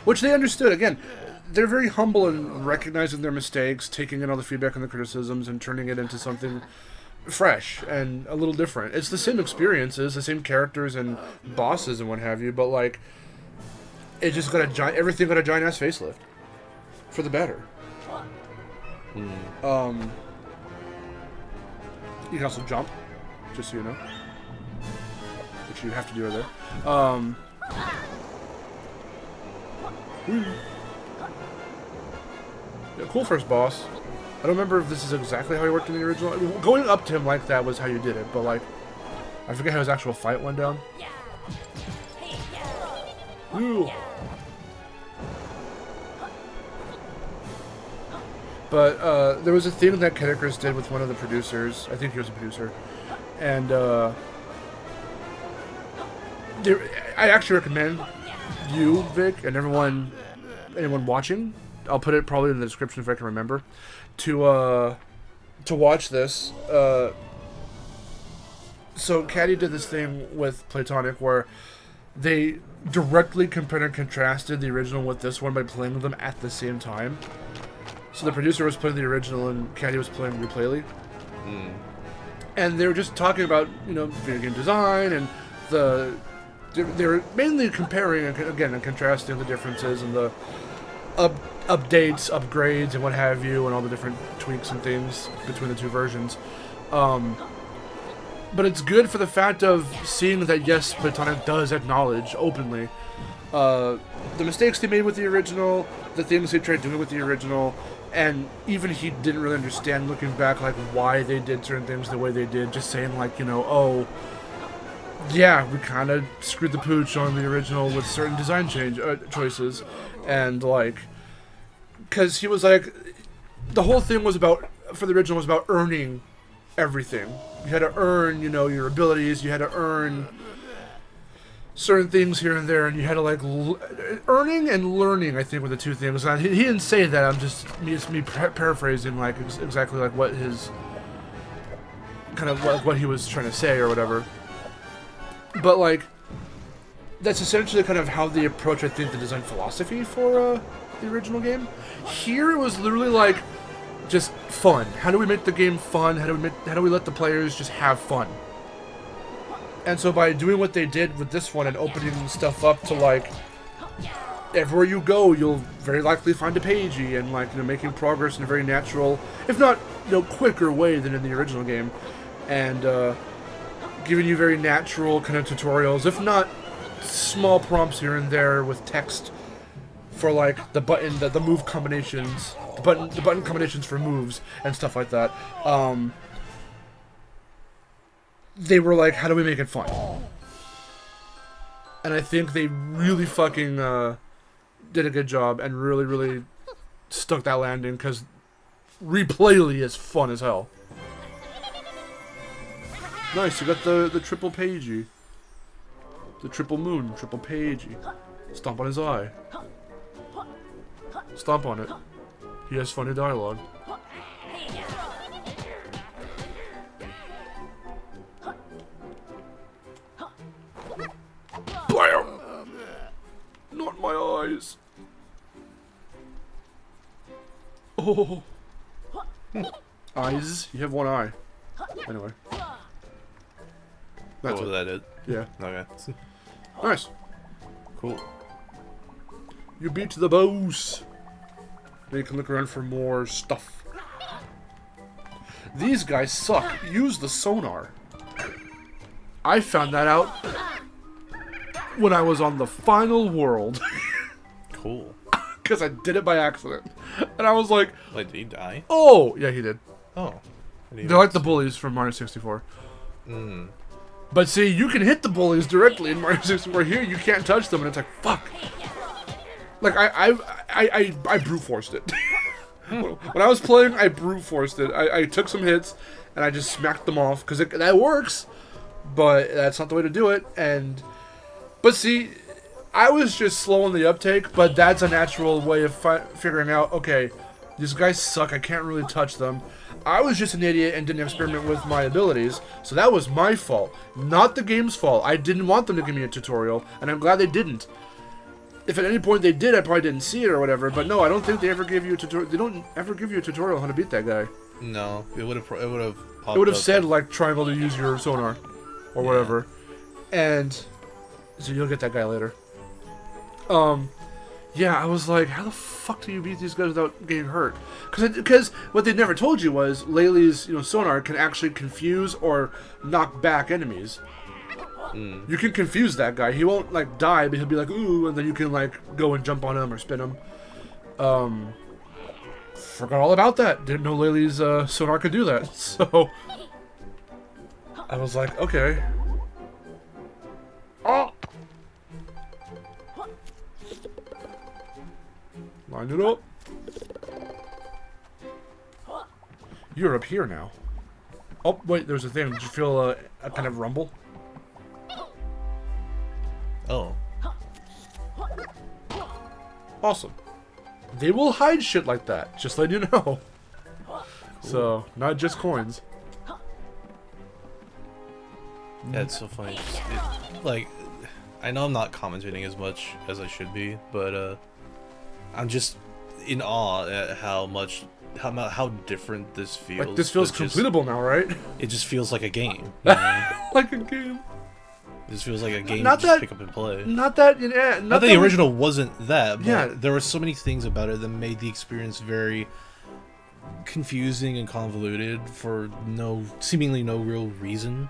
Which they understood. Again, they're very humble in recognizing their mistakes, taking in all the feedback and the criticisms, and turning it into something fresh and a little different. It's the same experiences, the same characters and bosses and what have you, but like, it just got a giant. Everything got a giant ass facelift for the better. You can also jump, just so you know, which you have to do right there. Yeah, cool first boss. I don't remember if this is exactly how he worked in the original. I mean, going up to him like that was how you did it, but like, I forget how his actual fight went down. Ooh. But there was a thing that Kedekris did with one of the producers. I think he was a producer, and I actually recommend you, Vic, and anyone watching. I'll put it probably in the description if I can remember. To watch this. So Caddy did this thing with Platonic where they directly compared and contrasted the original with this one by playing them at the same time. So the producer was playing the original and Caddy was playing Replaylee. And they were just talking about, video game design and they were mainly comparing again and contrasting the differences and the updates, upgrades, and what have you, and all the different tweaks and things between the two versions. But it's good for the fact of seeing that, yes, Platonic does acknowledge openly the mistakes they made with the original, the things they tried doing with the original, and even he didn't really understand, looking back, like, why they did certain things the way they did, just saying, like, oh, yeah, we kind of screwed the pooch on the original with certain design choices, and, like, because he was like, the whole thing was about, for the original, was about earning everything. You had to earn, your abilities, you had to earn certain things here and there, and you had to, like, earning and learning, I think, were the two things. And he didn't say that, I'm just me paraphrasing, like, exactly, like, what his, kind of, what he was trying to say, or whatever. But, like, that's essentially kind of how they approach, I think, the design philosophy for, the original game. Here it was literally like just fun. How do we make the game fun? How do we let the players just have fun? And so by doing what they did with this one and opening stuff up to like everywhere you go, you'll very likely find a pagey, and like making progress in a very natural, if not quicker way than in the original game, and giving you very natural kind of tutorials, if not small prompts here and there with text for like the move combinations, the button combinations for moves and stuff like that. They were like, how do we make it fun? And I think they really fucking did a good job and really stuck that landing, because Replaylee is fun as hell. Nice, you got the triple pagey. The triple moon, triple pagey. Stomp on his eye. Stomp on it. He has funny dialogue. Blam! Not my eyes. Oh. Eyes? You have one eye. Anyway. That's was that it? Yeah. Okay. Nice. Cool. You beat the boss. Then you can look around for more stuff. These guys suck. Use the sonar. I found that out when I was on the final world. Cool. Because I did it by accident. And I was like... Wait, did he die? Oh! Yeah, he did. Oh. They're like the bullies from Mario 64. Mm. But see, you can hit the bullies directly in Mario 64. Here, you can't touch them, and it's like, fuck. Like, I brute forced it. When I was playing, I brute forced it. I took some hits, and I just smacked them off, because that works, but that's not the way to do it. But see, I was just slow on the uptake, but that's a natural way of figuring out, okay, these guys suck, I can't really touch them. I was just an idiot and didn't experiment with my abilities, so that was my fault, not the game's fault. I didn't want them to give me a tutorial, and I'm glad they didn't. If at any point they did, I probably didn't see it or whatever, but no, I don't think they ever give you a tutorial. They don't ever give you a tutorial on how to beat that guy. No, it would have said, like, triangle to use your sonar, or whatever. And so you'll get that guy later. Yeah, I was like, how the fuck do you beat these guys without getting hurt? Because what they never told you was Laylee's sonar can actually confuse or knock back enemies. Mm. You can confuse that guy. He won't like die, but he'll be like ooh, and then you can like go and jump on him or spin him. Forgot all about that. Didn't know Laylee's sonar could do that. So I was like, okay. Oh. Line it up. You're up here now. Oh, wait, there's a thing. Did you feel a kind of rumble? Oh. Awesome. They will hide shit like that, just letting you know. Cool. So, not just coins. That's so funny. Like, I know I'm not commentating as much as I should be, but I'm just in awe at how different this feels. Like, this feels completable now, right? It just feels like a game. You know? Like a game. It just feels like a game not to just that, pick up and play. Not that the original wasn't that, but yeah. There were so many things about it that made the experience very confusing and convoluted for seemingly no real reason.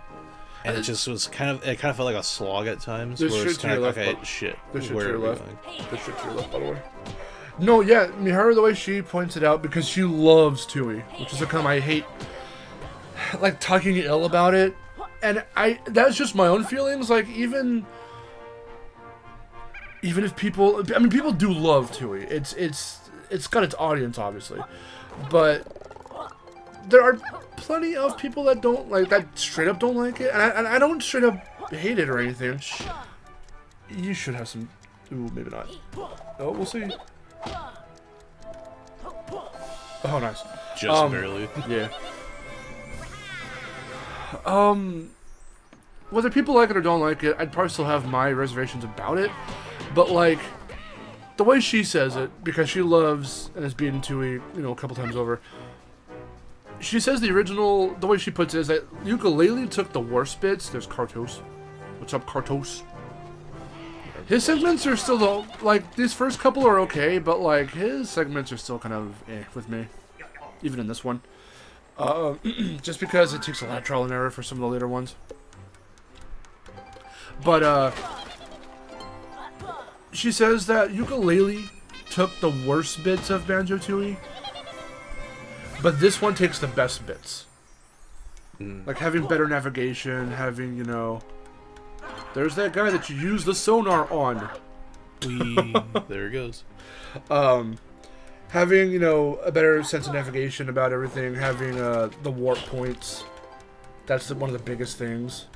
And it just was it kind of felt like a slog at times. There's where shit it's to your left. okay, shit. There's shit to Where your are we left. going? There's shit to your left, by the way. No, yeah, Miharu, the way she points it out, because she loves Tui, which is a kind of, I hate, like, talking ill about it. And that's just my own feelings, like, even if people, I mean, people do love Tui. It's got its audience, obviously. But there are plenty of people that don't, like, that straight up don't like it. And I don't straight up hate it or anything. You should have some, ooh, maybe not. Oh, we'll see. Oh, nice. Just barely. Yeah. Whether people like it or don't like it, I'd probably still have my reservations about it. But, like, the way she says it, because she loves and has beaten Tui, a couple times over, she says the way she puts it is that Yooka-Laylee took the worst bits. There's Kartos. What's up, Kartos? His segments are still, like, these first couple are okay, but, like, his segments are still kind of with me. Even in this one. Just because it takes a lot of trial and error for some of the later ones. But, she says that Yooka-Replaylee took the worst bits of Banjo-Tooie, but this one takes the best bits. Like, having better navigation, having, you know... There's that guy that you use the sonar on. There it goes. Having, you know, a better sense of navigation about everything, having the warp points. That's one of the biggest things.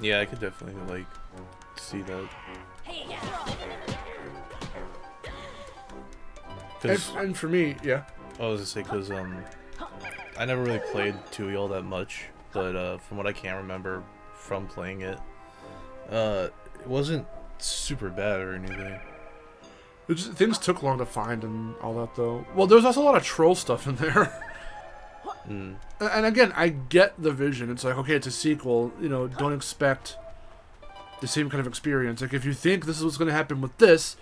Yeah, I could definitely, like, see that. And for me, yeah. I was gonna say, because, I never really played Tooie all that much, but from what I can remember from playing it, it wasn't super bad or anything. Things took long to find and all that, though. Well, there was also a lot of troll stuff in there. And again, I get the vision. It's like, okay, it's a sequel. You know, don't expect the same kind of experience. Like, if you think this is what's going to happen with this,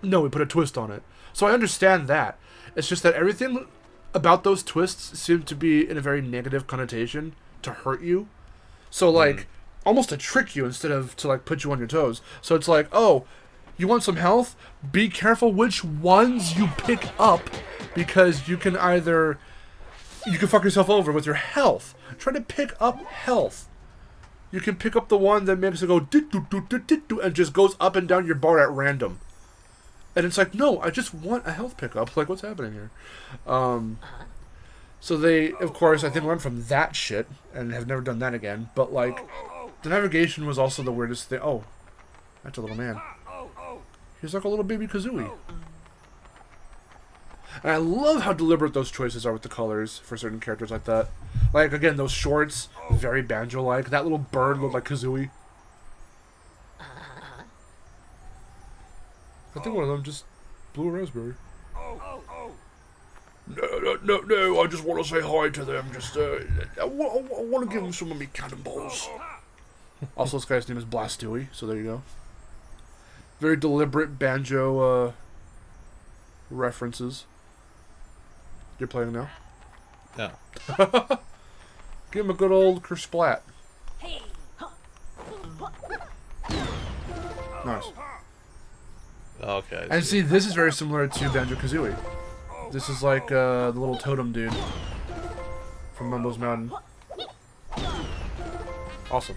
no, we put a twist on it. So I understand that. It's just that everything about those twists seem to be in a very negative connotation to hurt you. So, like, almost to trick you instead of to, like, put you on your toes. So it's like, oh, you want some health? Be careful which ones you pick up, because you can either... You can fuck yourself over with your health. Try to pick up health. You can pick up the one that makes it go do and just goes up and down your bar at random. And it's like, no, I just want a health pickup. Like, what's happening here? So they, of course, I think learned from that shit and have never done that again. But, like, the navigation was also the weirdest thing. Oh, that's a little man. He's like a little baby Kazooie. And I love how deliberate those choices are with the colors for certain characters like that. Like, again, those shorts, very Banjo-like. That little bird looked like Kazooie. I think one of them just blew a raspberry. No, I just want to say hi to them. Just, I want to give them some of me cannonballs. Also, this guy's name is Blastooey, so there you go. Very deliberate Banjo, references. You're playing now? Yeah. Give him a good old kersplat. Nice. Okay. And see, this is very similar to Banjo-Kazooie. This is like the little totem dude from Mumbo's Mountain. Awesome.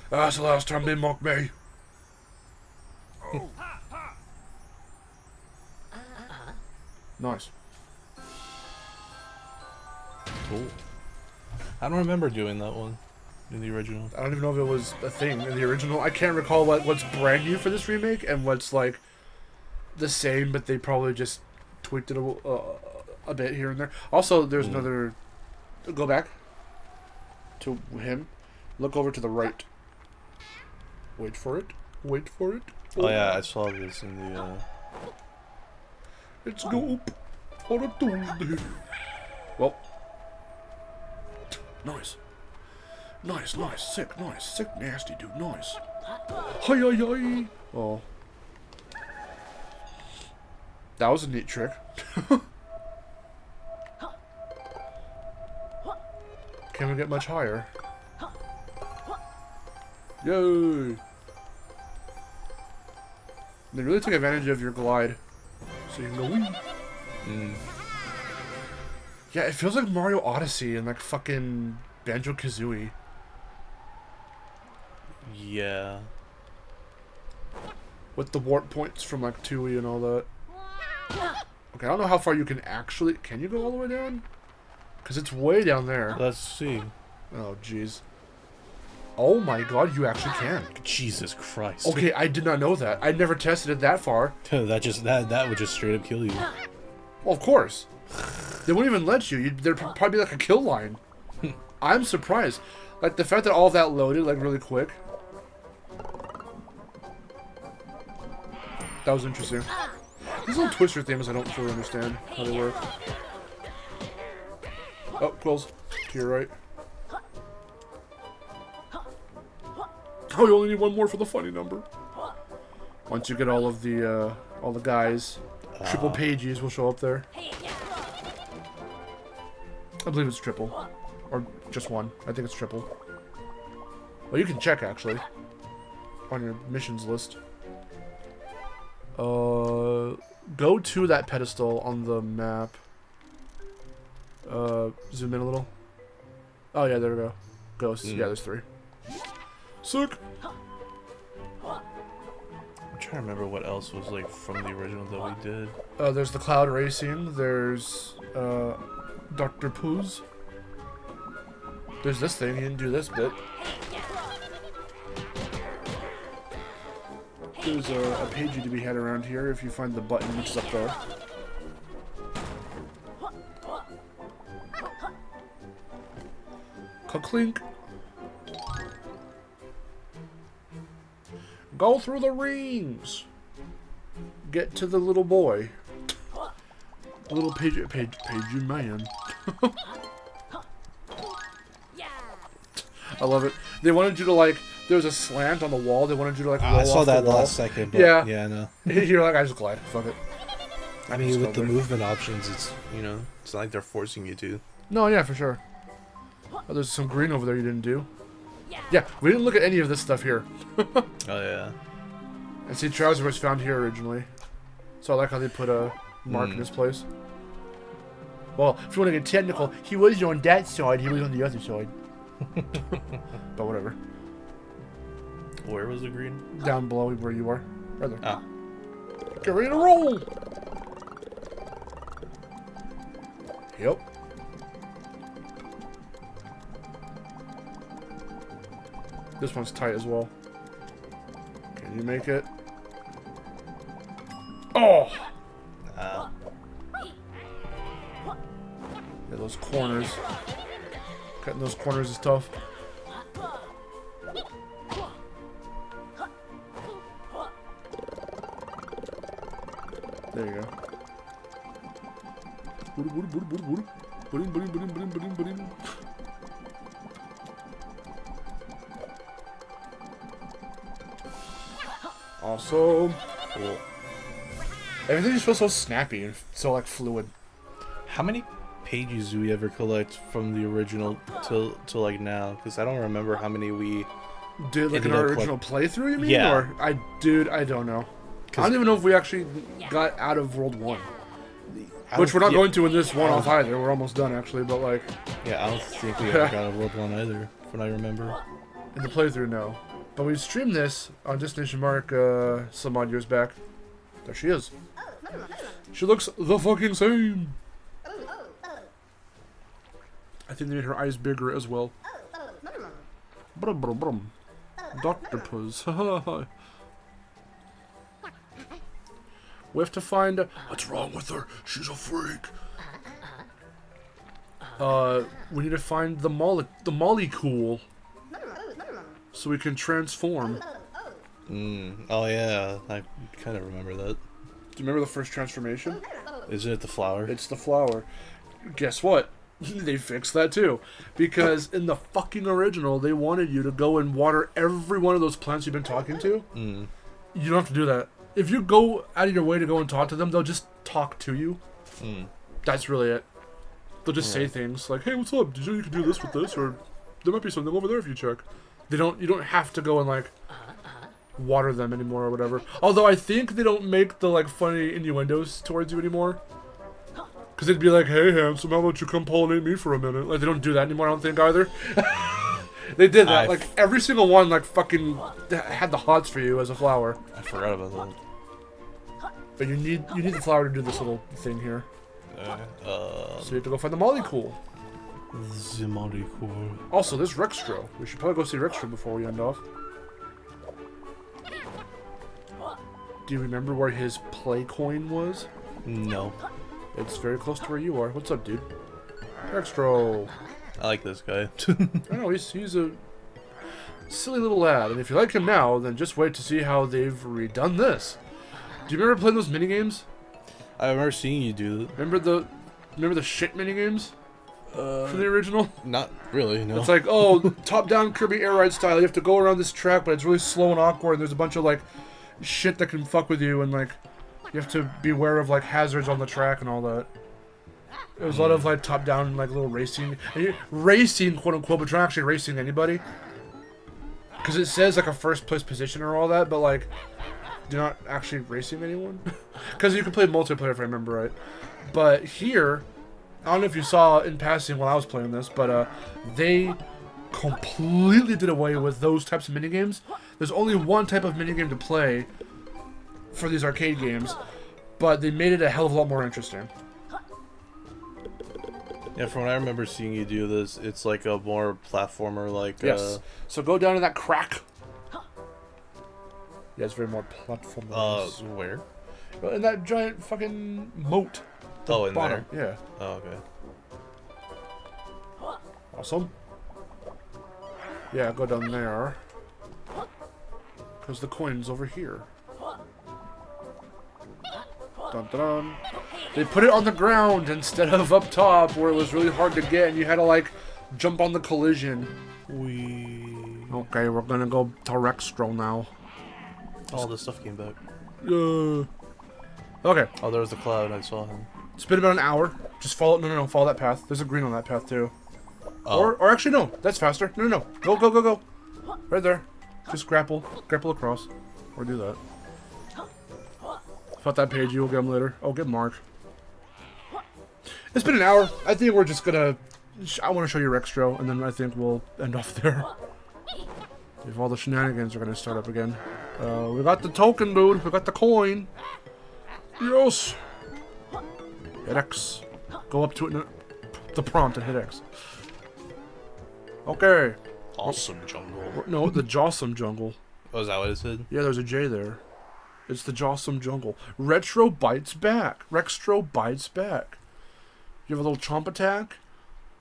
That's the last time they mocked me. Nice. Cool. I don't remember doing that one in the original. I don't even know if it was a thing in the original. I can't recall what's brand new for this remake and what's like the same, but they probably just tweaked it a bit here and there. Also, there's another... Go back to him. Look over to the right. Wait for it. Wait for it. Oh yeah, I saw this in the... It's dope on a Tuesday. Well. Nice. Nice, sick, nasty dude, nice. Hi. Oh. That was a neat trick. Can we get much higher? Yay! They really took advantage of your glide. So you can go wee. Yeah, it feels like Mario Odyssey and like fucking Banjo-Kazooie. Yeah. With the warp points from like Tooie and all that. Okay, I don't know how far you can actually... Can you go all the way down? Because it's way down there. Let's see. Oh, jeez. Oh my god, you actually can. Jesus Christ. Okay, I did not know that. I never tested it that far. that would just straight up kill you. Well, of course. They wouldn't even let you. There'd probably be like a kill line. I'm surprised. Like, the fact that all that loaded, like, really quick. That was interesting. These little twister things, I don't fully understand how they work. Oh, Quills. to your right. Oh, you only need one more for the funny number. Once you get all the guys, triple pages will show up there. I believe it's triple. Or just one. I think it's triple. Well, you can check, actually. On your missions list. Go to that pedestal on the map. Zoom in a little. Oh, yeah, there we go. Ghosts. Yeah, there's 3. Sick! I'm trying to remember what else was, like, from the original that we did. There's the cloud racing. There's, Dr. Pooz. There's this thing. You didn't do this bit. There's a pagey to be had around here if you find the button which is up there. Clink. Go through the rings. Get to the little boy. Little pagey man. I love it. They wanted you to, like, there's a slant on the wall. They wanted you to, like, roll off the wall. I saw that last second. But yeah. Yeah, I know. You're like, I just glide. Fuck it. I mean, with the movement options, it's, you know, it's not like they're forcing you to. No, yeah, for sure. Oh, there's some green over there you didn't do. Yeah, we didn't look at any of this stuff here. Oh, yeah. And see, Trouser was found here originally. So I like how they put a mark in his place. Well, if you want to get technical, he was on that side, he was on the other side. But whatever. Where was the green? Down below where you are. Right there. Ah. Get ready to roll! Yep. This one's tight as well. Can you make it? Oh! Yeah, those corners. Cutting those corners is tough. There you go. Awesome. Cool. Everything just feels so snappy and so, like, fluid. How many pages do we ever collect from the original till like now? Because I don't remember how many we did, like, in our original playthrough, you mean? Yeah. Or I don't know. I don't even know if we actually got out of World 1. Which we're not going to in this one-off either. We're almost done, actually, but, like... Yeah, I don't think we ever got out of World 1 either, from what I remember. In the playthrough, no. But we streamed this on Destination Mark some odd years back. There she is. She looks the fucking same. I think they made her eyes bigger as well. Brum brum brum. Dr. Puzz. We have to find... What's wrong with her? She's a freak. We need to find the molecule. So we can transform. Oh yeah, I kind of remember that. Do you remember the first transformation? Isn't it the flower? It's the flower. Guess what? They fixed that too. Because in the fucking original, they wanted you to go and water every one of those plants you've been talking to. You don't have to do that. If you go out of your way to go and talk to them, they'll just talk to you. That's really it. They'll just say things like, "Hey, what's up? Did you know you can do this with this?" Or, "There might be something over there if you check." You don't have to go and, like, water them anymore or whatever. Although I think they don't make the, like, funny innuendos towards you anymore. Because they'd be like, "Hey, handsome, how about you come pollinate me for a minute?" Like, they don't do that anymore, I don't think, either. They did that. Like, every single one, like, fucking had the hots for you as a flower. I forgot about that. But you need the flower to do this little thing here. So you have to go find the molecule. The molecule. Also, there's Rextro. We should probably go see Rextro before we end off. Do you remember where his play coin was? No. It's very close to where you are. What's up, dude? Rextro. I like this guy. I know, he's a silly little lad. And if you like him now, then just wait to see how they've redone this. Do you remember playing those minigames? I remember seeing you do that. Remember the shit minigames? From the original? Not really, no. It's like, oh, top-down Kirby Air Ride style. You have to go around this track, but it's really slow and awkward. And there's a bunch of, like, shit that can fuck with you. And, like, you have to be aware of, like, hazards on the track and all that. There was a lot of, like, top-down, like, little racing. Racing, quote-unquote, but you're not actually racing anybody. Because it says, like, a first-place position or all that, but, like, you're not actually racing anyone. Because you can play multiplayer, if I remember right. But here... I don't know if you saw in passing while I was playing this, but they completely did away with those types of minigames. There's only one type of minigame to play for these arcade games, but they made it a hell of a lot more interesting. Yeah, from what I remember seeing you do this, it's like a more platformer, like... Yes. So go down to that crack. Yeah, it's very more platformer. Where? In that giant fucking moat. Oh, in bottom. there? Yeah. Oh, okay. Awesome. Yeah, go down there. Because the coin's over here. Dun, dun, dun. They put it on the ground instead of up top where it was really hard to get and you had to, like, jump on the collision. Okay, we're gonna go to Rextro now. All this stuff came back. Okay. Oh, there was the cloud. I saw him. It's been about an hour. Just follow. No, follow that path. There's a green on that path too. Oh. Or actually no. That's faster. No. Go. Right there. Just grapple across, or do that. Fought that page. You will get him later. Oh, get Mark. It's been an hour. I think we're just gonna. I want to show you Rextro, and then I think we'll end off there. If all the shenanigans are gonna start up again. We got the token, dude. We got the coin. Yes. Hit X. Go up to it in the prompt and hit X. Okay. Awesome jungle. No, the Jawsome Jungle. Oh, is that what it said? Yeah, there's a J there. It's the Jawsome Jungle. Retro bites back. Rextro bites back. You have a little chomp attack.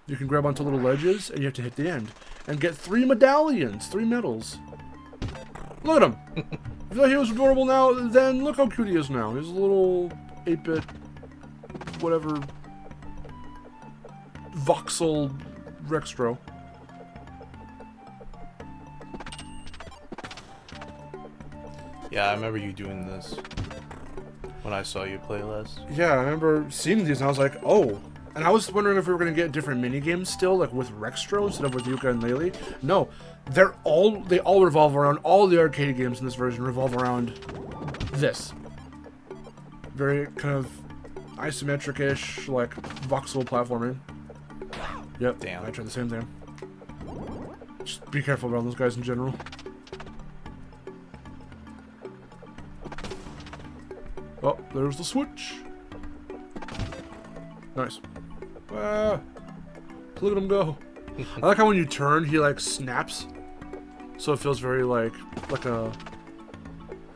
You can grab onto little ledges, and you have to hit the end. And get 3 medallions. 3 medals. Look at him. If you thought he was adorable now, then look how cute he is now. He's a little 8-bit, whatever, voxel Rextro. Yeah, I remember you doing this when I saw you play last. Yeah, I remember seeing these and I was like, oh. And I was wondering if we were going to get different minigames still, like with Rextro instead of with Yooka-Replaylee. No, they all revolve around, all the arcade games in this version revolve around this. Very kind of isometric-ish, like voxel platforming. Yep, damn. I tried the same thing. Just be careful around those guys in general. Oh, there's the switch. Nice. Look at him go. I like how when you turn, he like snaps. So it feels very like the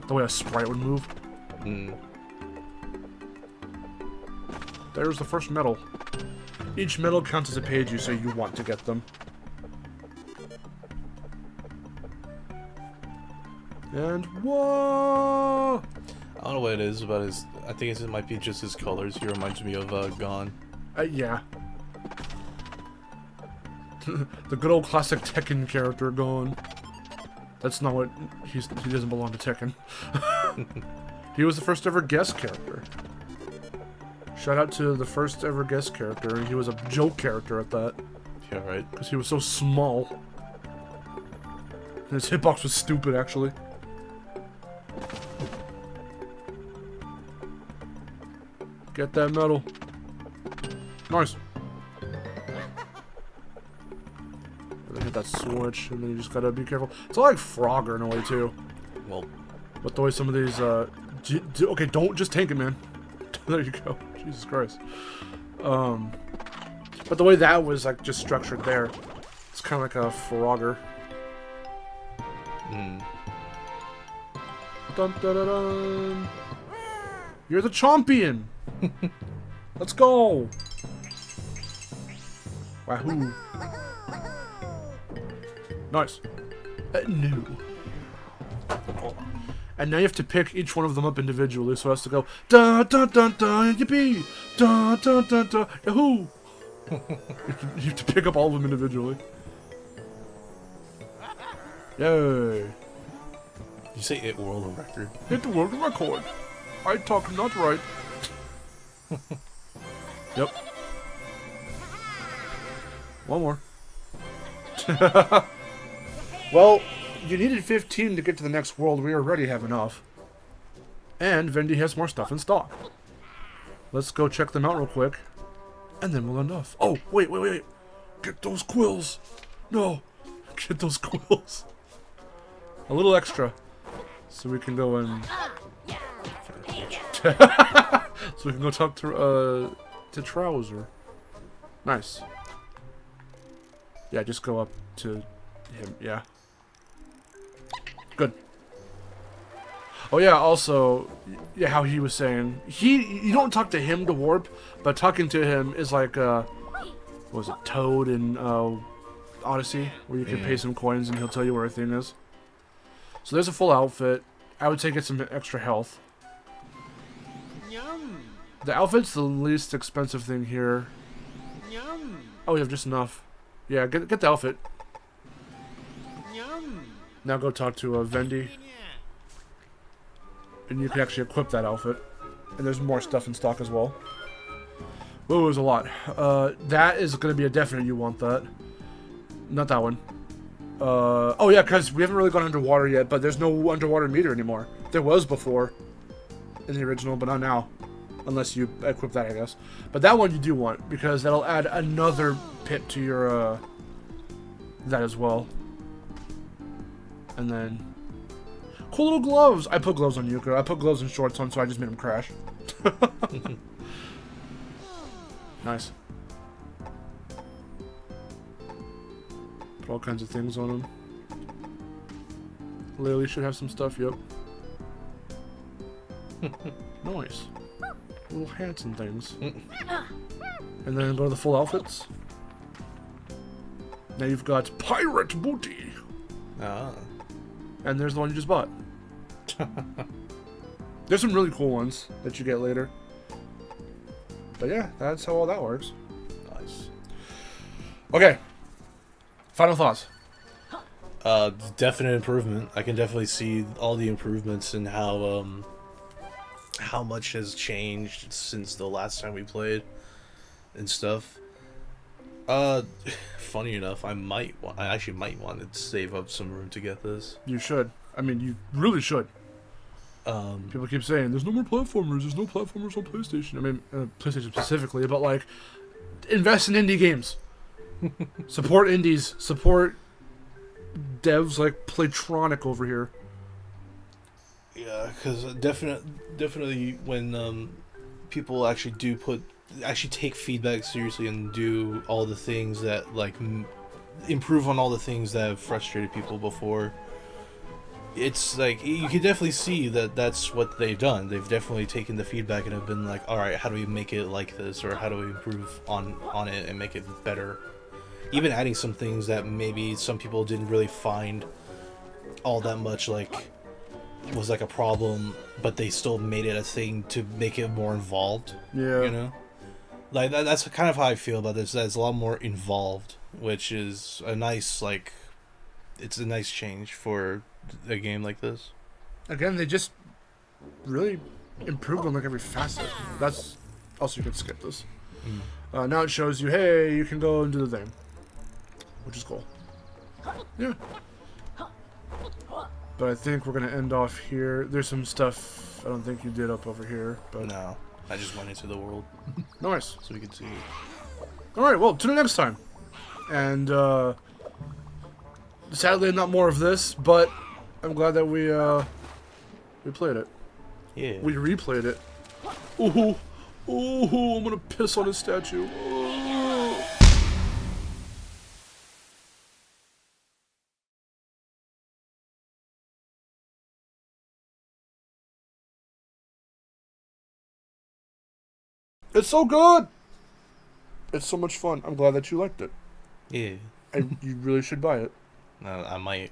way a sprite would move. There's the first medal. Each medal counts as a page you say you want to get them. And whoa! I don't know what it is about his. I think it might be just his colors. He reminds me of Gon. Yeah. The good old classic Tekken character Gon. That's not what he doesn't belong to Tekken. He was the first ever guest character. Shout out to the first ever guest character. He was a joke character at that. Yeah, right. Because he was so small. And his hitbox was stupid, actually. Get that medal. Nice. And then hit that switch, and then you just gotta be careful. It's all like Frogger in a way, too. Well, but the way some of these, okay, don't just tank it, man. There you go. Jesus Christ. But the way that was, like, just structured there, it's kind of like a Frogger. Dun, dun, dun, dun. You're the champion! Let's go! Wahoo! Nice. No. And now you have to pick each one of them up individually, so it has to go da da da da yippee da da da da yahoo! You have to pick up all of them individually. Yay. You say it world record. Hit the world record. I talk not right. Yep. One more. Well, you needed 15 to get to the next world. We already have enough. And Vendy has more stuff in stock. Let's go check them out real quick. And then we'll end off. Oh, wait. Get those quills. No. Get those quills. A little extra. So we can go and... so we can go talk to Trouser. Nice. Yeah, just go up to him. Yeah. Good. Oh yeah, also, yeah, how he was saying, you don't talk to him to warp, but talking to him is like, what was it, Toad in Odyssey, where you can pay some coins and he'll tell you where a thing is. So there's a full outfit. I would say get some extra health. Yum. The outfit's the least expensive thing here. Yum. Oh, you have just enough. Yeah, get the outfit. Yum. Now go talk to Vendy. And you can actually equip that outfit. And there's more stuff in stock as well. Whoa, there's a lot. That is going to be a definite you want that. Not that one. Oh yeah, because we haven't really gone underwater yet, but there's no underwater meter anymore. There was before. In the original, but not now. Unless you equip that, I guess. But that one you do want, because that'll add another pit to your, that as well. And then... Cool little gloves! I put gloves on Yooka. I put gloves and shorts on, so I just made him crash. Nice. Put all kinds of things on him. Lily should have some stuff, yep. Nice. Little hats and things. And then go to the full outfits. Now you've got Pirate Booty! Ah. And there's the one you just bought. There's some really cool ones that you get later. But yeah, that's how all that works. Nice. Okay. Final thoughts. Definite improvement. I can definitely see all the improvements and how much has changed since the last time we played and stuff. Funny enough, I actually might want to save up some room to get this. You should. I mean, you really should. People keep saying, there's no more platformers, there's no platformers on PlayStation. I mean, PlayStation specifically, but like, invest in indie games. Support indies. Support devs like Playtronic over here. Yeah, because definitely when people actually take feedback seriously and do all the things that like improve on all the things that have frustrated people before, it's like you can definitely see that that's what they've done. They've definitely taken the feedback and have been like, all right, how do we make it like this, or how do we improve on it and make it better? Even adding some things that maybe some people didn't really find all that much like was like a problem, but they still made it a thing to make it more involved. Yeah, you know, like that's kind of how I feel about this. That's a lot more involved, which is a nice it's a nice change for a game like this. Again, they just really improved on like every facet. That's also, you can skip this. Now it shows you, hey, you can go and do the thing, which is cool. Yeah. But I think we're gonna end off here. There's some stuff I don't think you did up over here, but No, I just went into the world nice. so we could see it. All right, well, tune in next time. And sadly, not more of this, but I'm glad that we played it. Yeah. We replayed it. Ooh, ooh, I'm gonna piss on his statue. Ooh. It's so good. It's so much fun. I'm glad that you liked it. Yeah. And you really should buy it. I might.